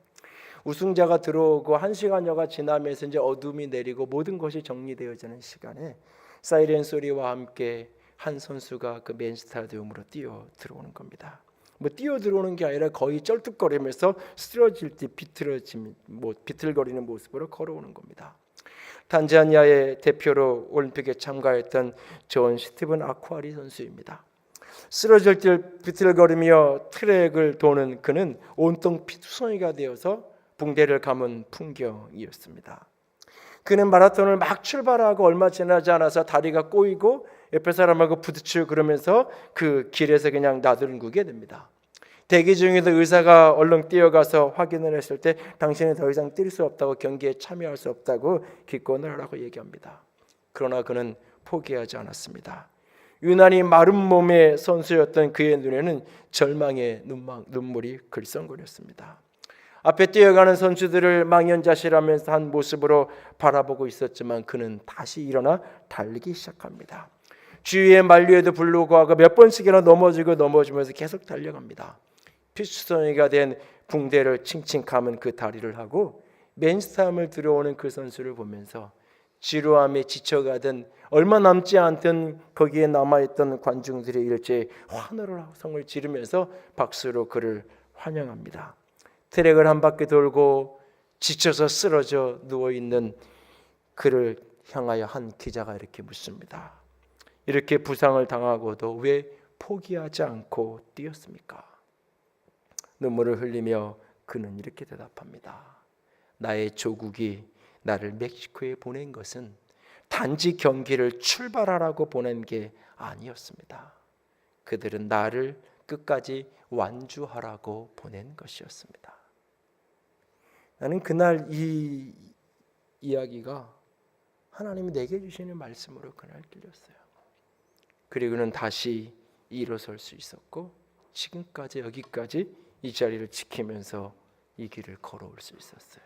우승자가 들어오고 1시간여가 지나면서 이제 어둠이 내리고 모든 것이 정리되어지는 시간에 사이렌 소리와 함께 한 선수가 그 맨 스타디움으로 뛰어 들어오는 겁니다. 뭐 뛰어 들어오는 게 아니라 거의 쩔뚝거리면서 쓰러질 때 비틀거리는 모습으로 걸어오는 겁니다. 탄자니아의 대표로 올림픽에 참가했던 존 스티븐 아쿠아리 선수입니다. 쓰러질 때 비틀거리며 트랙을 도는 그는 온통 피투성이가 되어서 붕대를 감은 풍경이었습니다. 그는 마라톤을 막 출발하고 얼마 지나지 않아서 다리가 꼬이고 옆에 사람하고 부딪히고 그러면서 그 길에서 그냥 나들구게 됩니다. 대기 중에도 의사가 얼른 뛰어가서 확인을 했을 때 당신은 더 이상 뛸 수 없다고, 경기에 참여할 수 없다고 기권을 하라고 얘기합니다. 그러나 그는 포기하지 않았습니다. 유난히 마른 몸의 선수였던 그의 눈에는 절망의 눈물이 글썽거렸습니다. 앞에 뛰어가는 선수들을 망연자실하면서 한 모습으로 바라보고 있었지만 그는 다시 일어나 달리기 시작합니다. 주위의 만류에도 불구하고 몇 번씩이나 넘어지면서 계속 달려갑니다. 피투성이가 된 붕대를 칭칭 감은 그 다리를 하고 맨스타움을 들어오는 그 선수를 보면서 지루함에 지쳐가던 얼마 남지 않던 거기에 남아있던 관중들이 일제히 환호를 성을 지르면서 박수로 그를 환영합니다. 트랙을 한 바퀴 돌고 지쳐서 쓰러져 누워있는 그를 향하여 한 기자가 이렇게 묻습니다. 이렇게 부상을 당하고도 왜 포기하지 않고 뛰었습니까? 눈물을 흘리며 그는 이렇게 대답합니다. 나의 조국이 나를 멕시코에 보낸 것은 단지 경기를 출발하라고 보낸 게 아니었습니다. 그들은 나를 끝까지 완주하라고 보낸 것이었습니다. 나는 그날 이 이야기가 하나님이 내게 주시는 말씀으로 그날 들렸어요. 그리고는 다시 일어설 수 있었고 지금까지 여기까지 이 자리를 지키면서 이 길을 걸어올 수 있었어요.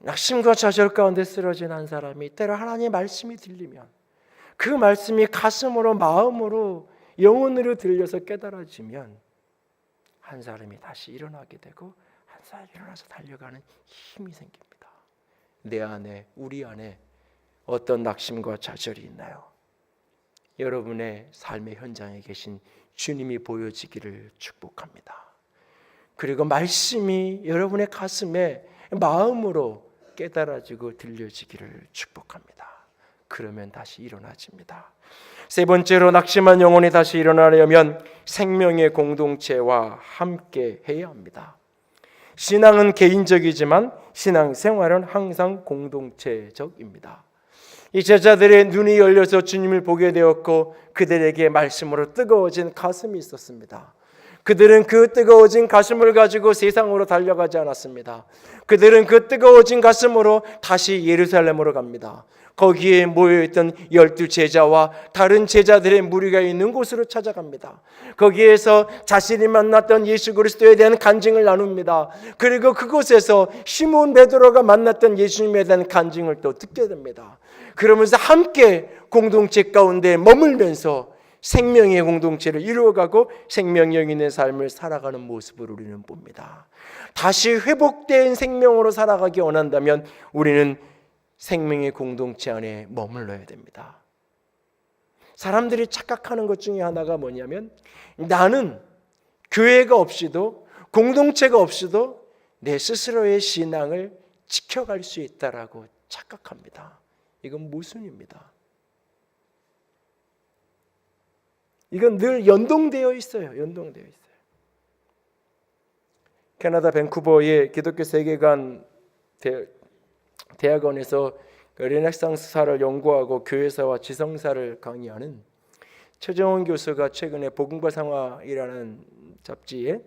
낙심과 좌절 가운데 쓰러진 한 사람이 때로 하나님의 말씀이 들리면 그 말씀이 가슴으로, 마음으로, 영혼으로 들려서 깨달아지면 한 사람이 다시 일어나게 되고 한 사람이 일어나서 달려가는 힘이 생깁니다. 내 안에, 우리 안에 어떤 낙심과 좌절이 있나요? 여러분의 삶의 현장에 계신 주님이 보여지기를 축복합니다. 그리고 말씀이 여러분의 가슴에, 마음으로 깨달아지고 들려지기를 축복합니다. 그러면 다시 일어나집니다. 세 번째로, 낙심한 영혼이 다시 일어나려면 생명의 공동체와 함께 해야 합니다. 신앙은 개인적이지만 신앙생활은 항상 공동체적입니다. 이 제자들의 눈이 열려서 주님을 보게 되었고 그들에게 말씀으로 뜨거워진 가슴이 있었습니다. 그들은 그 뜨거워진 가슴을 가지고 세상으로 달려가지 않았습니다. 그들은 그 뜨거워진 가슴으로 다시 예루살렘으로 갑니다. 거기에 모여있던 12제자와 다른 제자들의 무리가 있는 곳으로 찾아갑니다. 거기에서 자신이 만났던 예수 그리스도에 대한 간증을 나눕니다. 그리고 그곳에서 시몬 베드로가 만났던 예수님에 대한 간증을 또 듣게 됩니다. 그러면서 함께 공동체 가운데 머물면서 생명의 공동체를 이루어가고 생명력 있는 삶을 살아가는 모습을 우리는 봅니다. 다시 회복된 생명으로 살아가기 원한다면 우리는 생명의 공동체 안에 머물러야 됩니다. 사람들이 착각하는 것 중에 하나가 뭐냐면 나는 교회가 없이도 공동체가 없이도 내 스스로의 신앙을 지켜갈 수 있다라고 착각합니다. 이건 모순입니다. 이건 늘 연동되어 있어요. 연동되어 있어요. 캐나다 밴쿠버의 기독교 세계관 대학원에서 르네상스사를 연구하고 교회사와 지성사를 강의하는 최정원 교수가 최근에 복음과 상화이라는 잡지에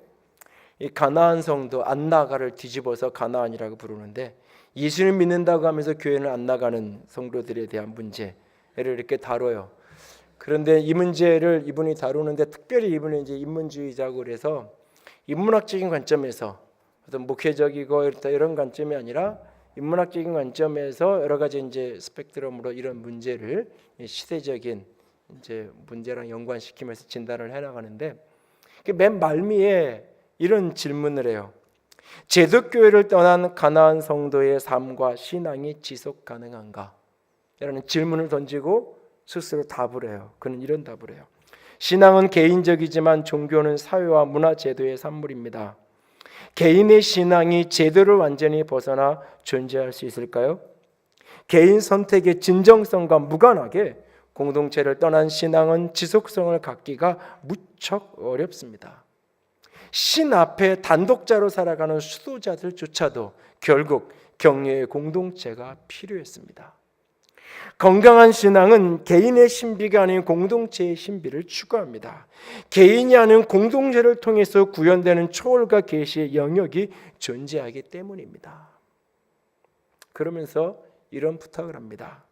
이 가나안 성도 안 나가를 뒤집어서 가나안이라고 부르는데 예수를 믿는다고 하면서 교회는 안 나가는 성도들에 대한 문제를 이렇게 다뤄요. 그런데 이 문제를 이분이 다루는데 특별히 이분은 이제 인문주의자고 그래서 인문학적인 관점에서 어떤 목회적이고 이런 관점이 아니라 인문학적인 관점에서 여러 가지 이제 스펙트럼으로 이런 문제를 시대적인 이제 문제랑 연관시키면서 진단을 해나가는데 맨 말미에 이런 질문을 해요. 제독교회를 떠난 가나안 성도의 삶과 신앙이 지속 가능한가? 라는 질문을 던지고 스스로 답을 해요. 그는 이런 답을 해요. 신앙은 개인적이지만 종교는 사회와 문화 제도의 산물입니다. 개인의 신앙이 제도를 완전히 벗어나 존재할 수 있을까요? 개인 선택의 진정성과 무관하게 공동체를 떠난 신앙은 지속성을 갖기가 무척 어렵습니다. 신 앞에 단독자로 살아가는 수도자들조차도 결국 격려의 공동체가 필요했습니다. 건강한 신앙은 개인의 신비가 아닌 공동체의 신비를 추구합니다. 개인이 아닌 공동체를 통해서 구현되는 초월과 계시의 영역이 존재하기 때문입니다. 그러면서 이런 부탁을 합니다.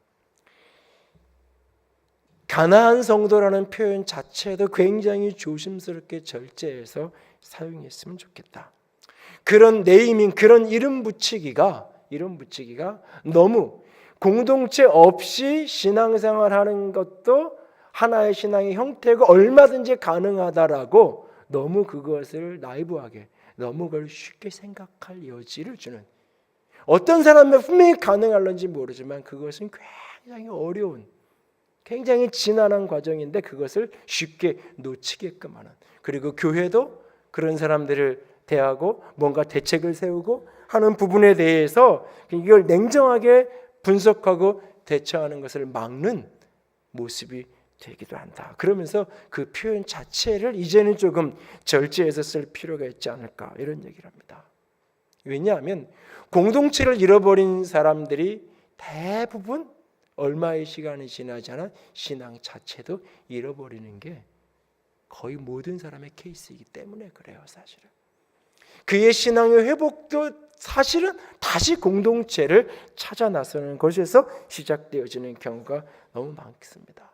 가나안 성도라는 표현 자체도 굉장히 조심스럽게 절제해서 사용했으면 좋겠다. 그런 네이밍, 그런 이름 붙이기가 너무 공동체 없이 신앙생활하는 것도 하나의 신앙의 형태고 얼마든지 가능하다라고 너무 그것을 나이브하게, 너무 그걸 쉽게 생각할 여지를 주는, 어떤 사람은 분명히 가능할런지 모르지만 그것은 굉장히 어려운, 굉장히 지난한 과정인데 그것을 쉽게 놓치게끔 하는, 그리고 교회도 그런 사람들을 대하고 뭔가 대책을 세우고 하는 부분에 대해서 이걸 냉정하게 분석하고 대처하는 것을 막는 모습이 되기도 한다. 그러면서 그 표현 자체를 이제는 조금 절제해서 쓸 필요가 있지 않을까, 이런 얘기를 합니다. 왜냐하면 공동체를 잃어버린 사람들이 대부분 얼마의 시간이 지나지 않아 신앙 자체도 잃어버리는 게 거의 모든 사람의 케이스이기 때문에 그래요. 사실은 그의 신앙의 회복도 사실은 다시 공동체를 찾아 나서는 것에서 시작되어지는 경우가 너무 많습니다.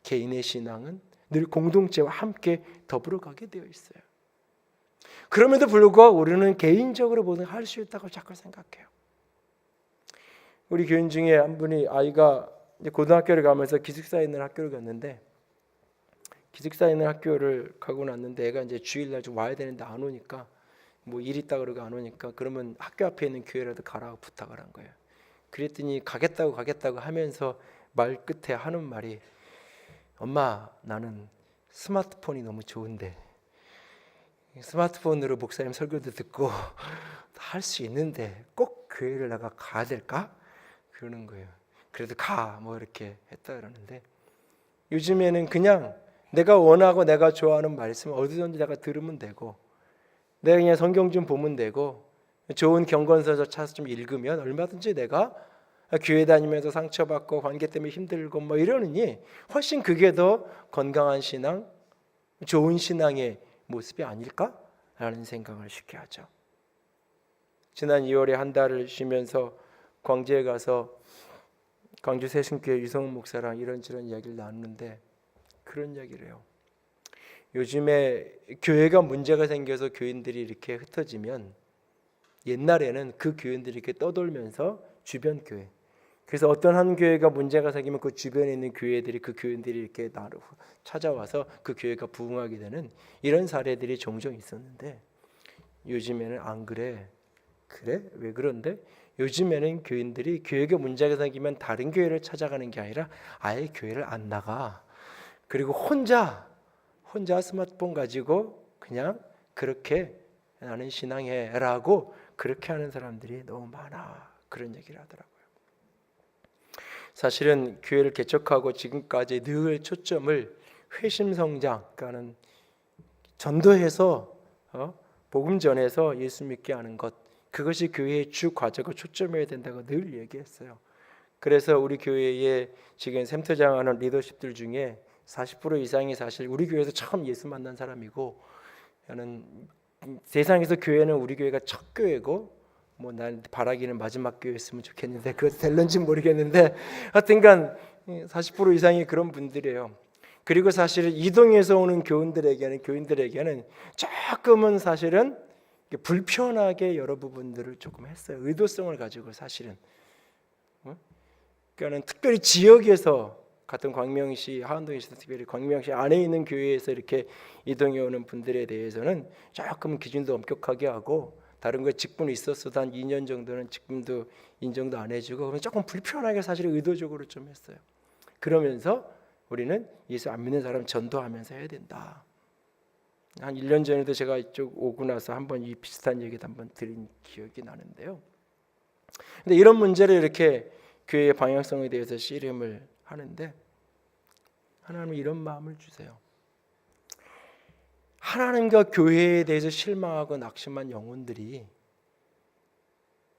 개인의 신앙은 늘 공동체와 함께 더불어 가게 되어 있어요. 그럼에도 불구하고 우리는 개인적으로 뭐든 할 수 있다고 자꾸 생각해요. 우리 교인 중에 한 분이 아이가 이제 고등학교를 가면서 기숙사에 있는 학교를 갔는데, 기숙사에 있는 학교를 가고 났는데 애가 이제 주일날 좀 와야 되는데 안 오니까, 뭐 일 있다 그러고 안 오니까 그러면 학교 앞에 있는 교회라도 가라고 부탁을 한 거예요. 그랬더니 가겠다고 하면서 말 끝에 하는 말이, 엄마, 나는 스마트폰이 너무 좋은데 스마트폰으로 목사님 설교도 듣고 할 수 있는데 꼭 교회를 내가 가야 될까? 그러는 거예요. 그래도 가, 뭐 이렇게 했다 그러는데, 요즘에는 그냥 내가 원하고 내가 좋아하는 말씀 어디든지 내가 들으면 되고, 내가 그냥 성경 좀 보면 되고, 좋은 경건서적 찾아서 좀 읽으면 얼마든지 내가 교회 다니면서 상처받고 관계 때문에 힘들고 뭐 이러느니 훨씬 그게 더 건강한 신앙, 좋은 신앙의 모습이 아닐까라는 생각을 쉽게 하죠. 지난 2월에 한 달을 쉬면서 광주에 가서 광주 세신교회 유성훈 목사랑 이런저런 이야기를 나누는데 그런 이야기를 해요. 요즘에 교회가 문제가 생겨서 교인들이 이렇게 흩어지면 옛날에는 그 교인들이 이렇게 떠돌면서 주변 교회, 그래서 어떤 한 교회가 문제가 생기면 그 주변에 있는 교회들이, 그 교인들이 이렇게 나를 찾아와서 그 교회가 부흥하게 되는 이런 사례들이 종종 있었는데, 요즘에는 안 그래. 그래? 왜 그런데? 요즘에는 교인들이 교회가 문제가 생기면 다른 교회를 찾아가는 게 아니라 아예 교회를 안 나가. 그리고 혼자 스마트폰 가지고 그냥 그렇게 나는 신앙해라고 그렇게 하는 사람들이 너무 많아. 그런 얘기를 하더라고요. 사실은 교회를 개척하고 지금까지 늘 초점을 회심성장, 그러니까는 전도해서 복음 전해서 예수 믿게 하는 것, 그것이 교회의 주 과제고 초점이어야 된다고 늘 얘기했어요. 그래서 우리 교회에 지금 샘터장하는 리더십들 중에 40% 이상이 사실 우리 교회에서 처음 예수 만난 사람이고, 나는 세상에서 교회는 우리 교회가 첫 교회고, 뭐 난 바라기는 마지막 교회였으면 좋겠는데 그것도 될런지 모르겠는데 하여튼간 40% 이상이 그런 분들이에요. 그리고 사실은 이동에서 오는 교인들에게는 조금은 사실은 불편하게 여러 부분들을 조금 했어요. 의도성을 가지고 사실은. 그러니까는 특별히 지역에서 같은 광명시, 하원동에서 특별히 광명시 안에 있는 교회에서 이렇게 이동해 오는 분들에 대해서는 조금 기준도 엄격하게 하고, 다른 거에 직분이 있었어도 한 2년 정도는 직분도 인정도 안 해주고, 그러면 조금 불편하게 사실 의도적으로 좀 했어요. 그러면서 우리는 예수 안 믿는 사람 전도하면서 해야 된다. 한 1년 전에도 제가 이쪽 오고 나서 한번 이 비슷한 얘기도 한번 드린 기억이 나는데요. 근데 이런 문제를 이렇게 교회의 방향성에 대해서 씨름을 하는데 하나님은 이런 마음을 주세요. 하나님과 교회에 대해서 실망하고 낙심한 영혼들이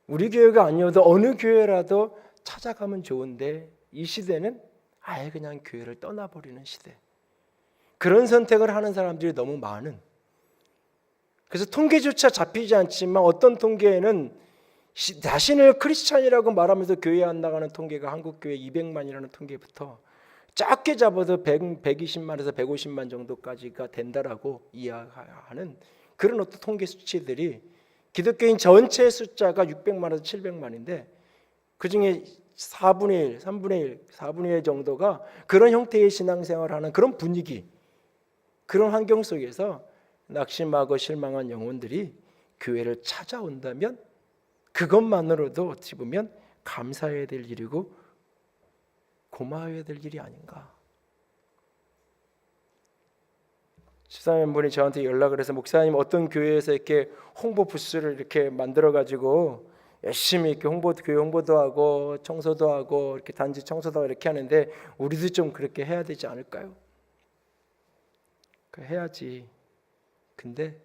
우리 교회가 아니어도 어느 교회라도 찾아가면 좋은데 이 시대는 아예 그냥 교회를 떠나버리는 시대. 그런 선택을 하는 사람들이 너무 많은. 그래서 통계조차 잡히지 않지만 어떤 통계에는 자신을 크리스찬이라고 말하면서 교회에 안 나가는 통계가 한국교회 200만이라는 통계부터 작게 잡아서 120만에서 150만 정도까지가 된다라고 이야기하는 그런 어떤 통계 수치들이 기독교인 전체 숫자가 600만에서 700만인데 그중에 4분의 1, 3분의 1, 4분의 1 정도가 그런 형태의 신앙생활을 하는 그런 분위기, 그런 환경 속에서 낙심하고 실망한 영혼들이 교회를 찾아온다면 그것만으로도 어찌 보면 감사해야 될 일이고 고마워해야 될 일이 아닌가. 집사님분이 저한테 연락을 해서 목사님 어떤 교회에서 이렇게 홍보 부스를 이렇게 만들어 가지고 열심히 이렇게 교회 홍보도 하고 청소도 하고 이렇게 단지 청소도 하고 이렇게 하는데 우리도 좀 그렇게 해야 되지 않을까요? 해야지. 근데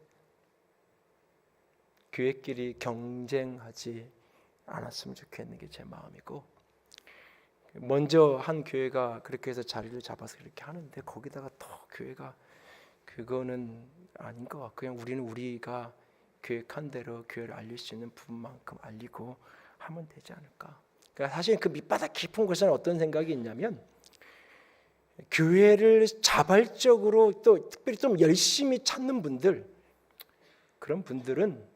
교회끼리 경쟁하지 않았으면 좋겠는 게 제 마음이고, 먼저 한 교회가 그렇게 해서 자리를 잡아서 그렇게 하는데 거기다가 더 교회가 그거는 아닌 것 같고 그냥 우리는 우리가 계획한 대로 교회를 알릴 수 있는 부분만큼 알리고 하면 되지 않을까. 그러니까 사실 그 밑바닥 깊은 곳에는 어떤 생각이 있냐면 교회를 자발적으로 또 특별히 좀 열심히 찾는 분들, 그런 분들은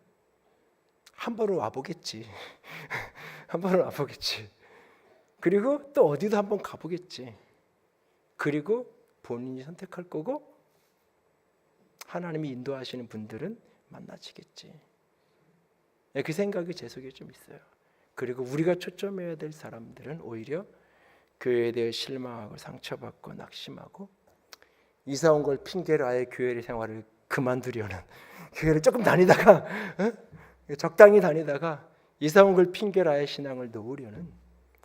한 번은 와보겠지. 한 번은 와보겠지. 그리고 또 어디도 한번 가보겠지. 그리고 본인이 선택할 거고 하나님이 인도하시는 분들은 만나지겠지. 그 생각이 제 속에 좀 있어요. 그리고 우리가 초점해야 될 사람들은 오히려 교회에 대해 실망하고 상처받고 낙심하고 이사 온 걸 핑계로 아예 교회 생활을 그만두려는, 교회를 조금 다니다가 적당히 다니다가 이사 온 걸 핑계로 아예 신앙을 놓으려는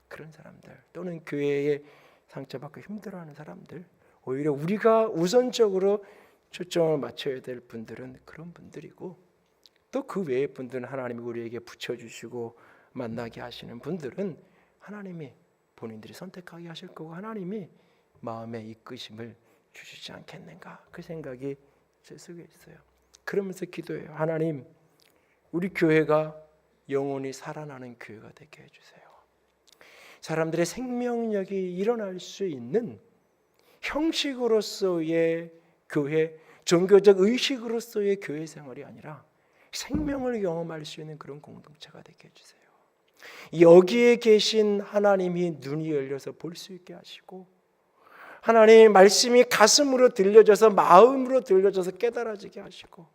그런 사람들, 또는 교회에 상처받고 힘들어하는 사람들, 오히려 우리가 우선적으로 초점을 맞춰야 될 분들은 그런 분들이고, 또 그 외의 분들은 하나님이 우리에게 붙여주시고 만나게 하시는 분들은 하나님이 본인들이 선택하게 하실 거고 하나님이 마음의 이끄심을 주시지 않겠는가, 그 생각이 제 속에 있어요. 그러면서 기도해요. 하나님, 우리 교회가 영원히 살아나는 교회가 되게 해주세요. 사람들의 생명력이 일어날 수 있는 형식으로서의 교회, 종교적 의식으로서의 교회 생활이 아니라 생명을 경험할 수 있는 그런 공동체가 되게 해주세요. 여기에 계신 하나님이 눈이 열려서 볼 수 있게 하시고, 하나님의 말씀이 가슴으로 들려져서 마음으로 들려져서 깨달아지게 하시고,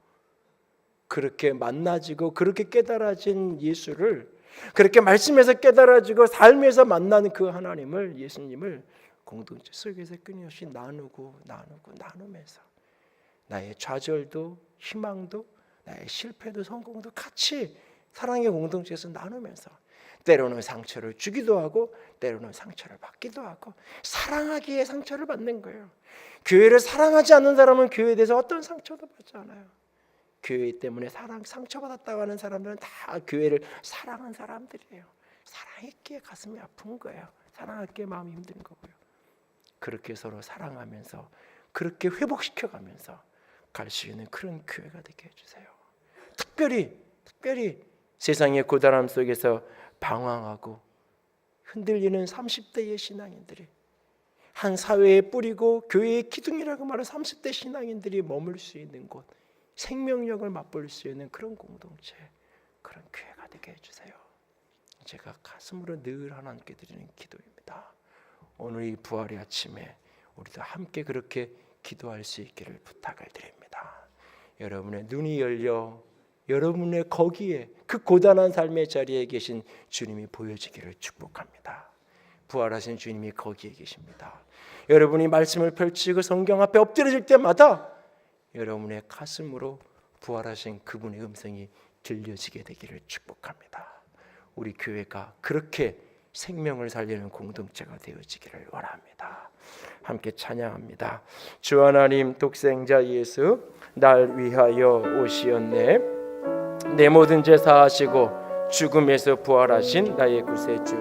그렇게 만나지고 그렇게 깨달아진 예수를, 그렇게 말씀에서 깨달아지고 삶에서 만나는 그 하나님을, 예수님을 공동체 속에서 끊임없이 나누면서 나의 좌절도 희망도 나의 실패도 성공도 같이 사랑의 공동체에서 나누면서 때로는 상처를 주기도 하고 때로는 상처를 받기도 하고, 사랑하기에 상처를 받는 거예요. 교회를 사랑하지 않는 사람은 교회에 대해서 어떤 상처도 받지 않아요. 교회 때문에 상처받았다고 하는 사람들은 다 교회를 사랑한 사람들이에요. 사랑했기에 가슴이 아픈 거예요. 사랑했기에 마음이 힘든 거고요. 그렇게 서로 사랑하면서 그렇게 회복시켜가면서 갈 수 있는 그런 교회가 되게 해주세요. 특별히 세상의 고단함 속에서 방황하고 흔들리는 30대의 신앙인들이, 한 사회에 뿌리고 교회의 기둥이라고 말하는 30대 신앙인들이 머물 수 있는 곳, 생명력을 맛볼 수 있는 그런 공동체, 그런 교회가 되게 해주세요. 제가 가슴으로 늘 하나님께 드리는 기도입니다. 오늘 이 부활의 아침에 우리도 함께 그렇게 기도할 수 있기를 부탁을 드립니다. 여러분의 눈이 열려 여러분의 거기에 그 고단한 삶의 자리에 계신 주님이 보여지기를 축복합니다. 부활하신 주님이 거기에 계십니다. 여러분이 말씀을 펼치고 성경 앞에 엎드려질 때마다 여러분의 가슴으로 부활하신 그분의 음성이 들려지게 되기를 축복합니다. 우리 교회가 그렇게 생명을 살리는 공동체가 되어지기를 원합니다. 함께 찬양합니다. 주 하나님 독생자 예수 날 위하여 오시었네. 내 모든 죄 사하시고 죽음에서 부활하신 나의 구세주.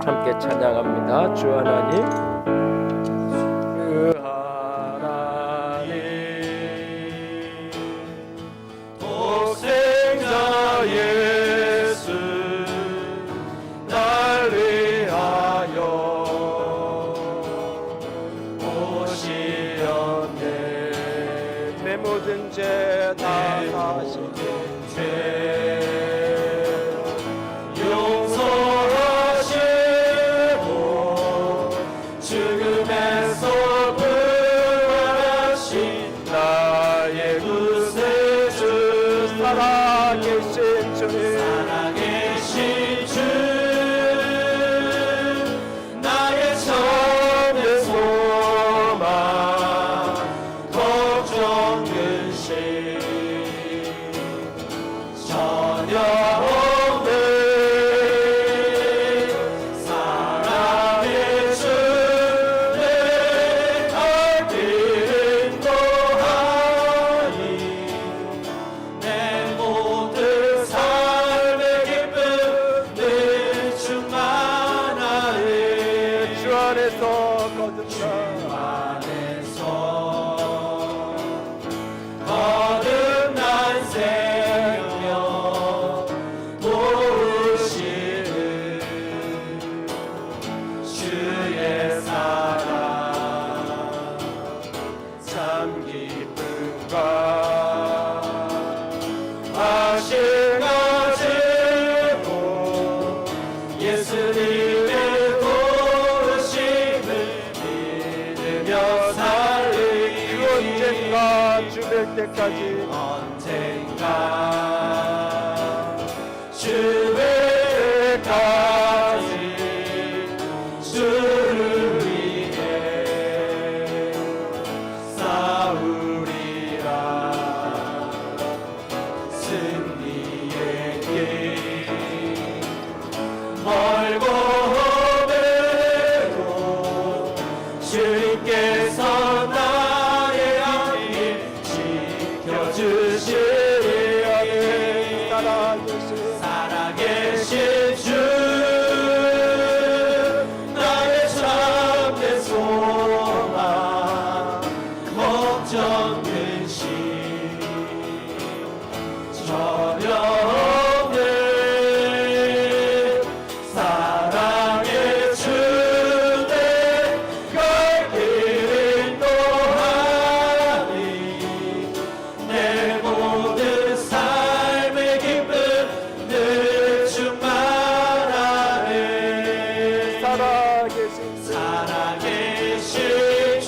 함께 찬양합니다. 주 하나님 주 하나님 독생자 예수 날 위하여 오시었네. 내 모든 죄 다 사하시고 살아계신 주 나의 참된 소망 걱정 근심 전혀 없는 사랑의 주 내 갈 길은 또하니 내 모든 삶의 기쁨 늘 충만하네. 주 안에서 거듭난 생명 도우시는 주의 사랑 참 기쁨과 아실 가지고 예수님의 도우심을 믿으며 살리. 그 언젠가 죽을 때까지 언젠가 죽을 때까지 주를 위해 싸우리라. 승리의 길 멀고 험해도 주님께서 나의 앞길 지켜주시리. 살아계신 주 나의 참된 소망 걱정 근심 전혀 없는 사랑의 주 내 갈 길은 또하니 내 모든 삶의 기쁨 늘 충만하네. 살아계신 주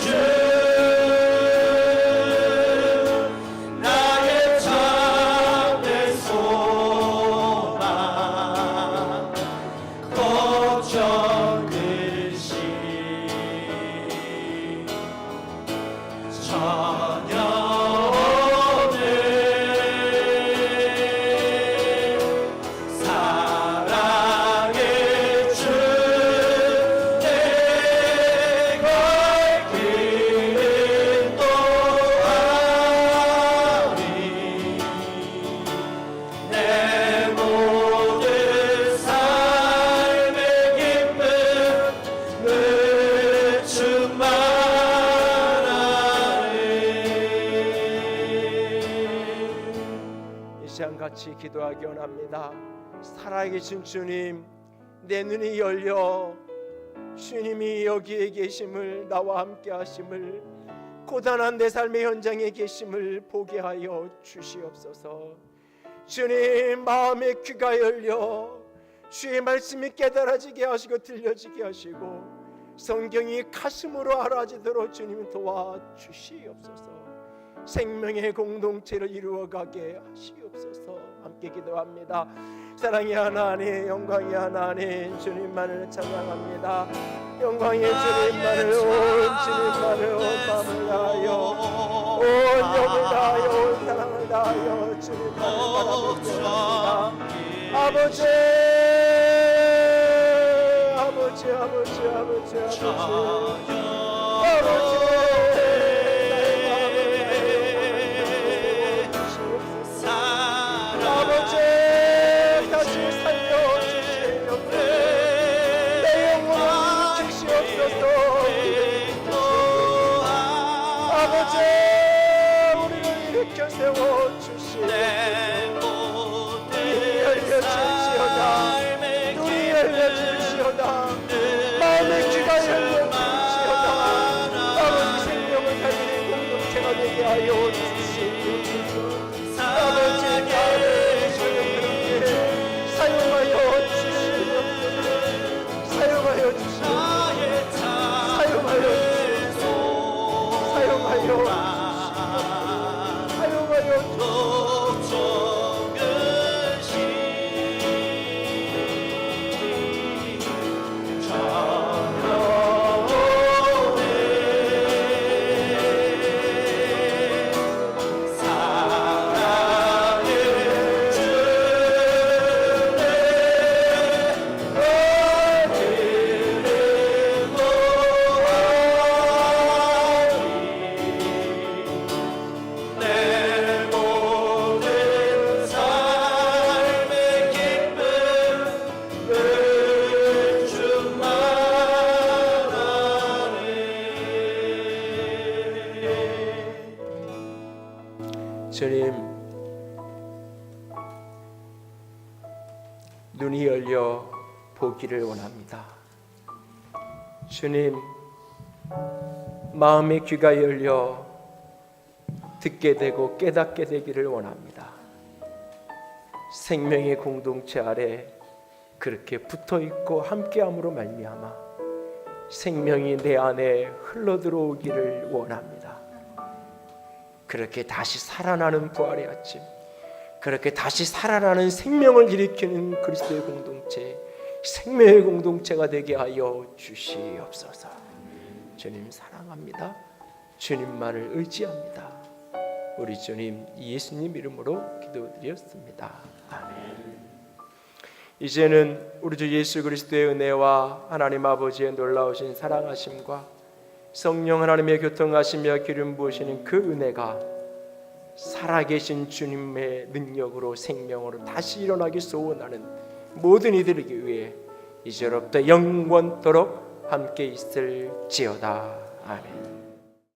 나의 참된 소망 걱정 근심 전혀 없는 사랑의 주 내 갈 길은 또하니 내 모든 삶의 기쁨 늘 충만하네. 이 시간 같이 기도하기 원합니다. 살아계신 주님, 내 눈이 열려 주님이 여기에 계심을, 나와 함께 하심을, 고단한 내 삶의 현장에 계심을 보게 하여 주시옵소서. 주님, 마음의 귀가 열려 주의 말씀이 깨달아지게 하시고 들려지게 하시고 성경이 가슴으로 알아지도록 주님 도와주시옵소서. 생명의 공동체를 이루어가게 하시옵소서. 함께 기도합니다. 사랑의 하나님, 영광의 하나님, 주님만을 찬양합니다. 영광의 주님만을, 온 주님만을 온 마음을 다하여, 온 영을 다하여, 온 사랑을 다하여 주님만을 바라봅니다. 아버지, 아버지, 아버지, 아버지, 아버지, 아버지, 마음의 귀가 열려주시오다. 아버지 생명을 살리는 공동체가 되게 하여 주시옵소서. 아버지 나를 사용하여 주시옵소서. 사용하여 주시옵소서. 사용하여 주시옵소서. 사용하여 주시옵소서. 사용하여 주시옵소서. 주님, 눈이 열려 보기를 원합니다. 주님, 마음의 귀가 열려 듣게 되고 깨닫게 되기를 원합니다. 생명의 공동체 아래 그렇게 붙어있고 함께함으로 말미암아 생명이 내 안에 흘러들어오기를 원합니다. 그렇게 다시 살아나는 부활의 아침, 그렇게 다시 살아나는 생명을 일으키는 그리스도의 공동체, 생명의 공동체가 되게 하여 주시옵소서. 주님 사랑합니다. 주님만을 의지합니다. 우리 주님 예수님 이름으로 기도드렸습니다. 아멘. 이제는 우리 주 예수 그리스도의 은혜와 하나님 아버지의 놀라우신 사랑하심과 성령 하나님의 교통하시며 기름 부으시는 그 은혜가 살아계신 주님의 능력으로 생명으로 다시 일어나기 소원하는 모든 이들에게 위해 이제로부터 영원토록 함께 있을지어다. 아멘.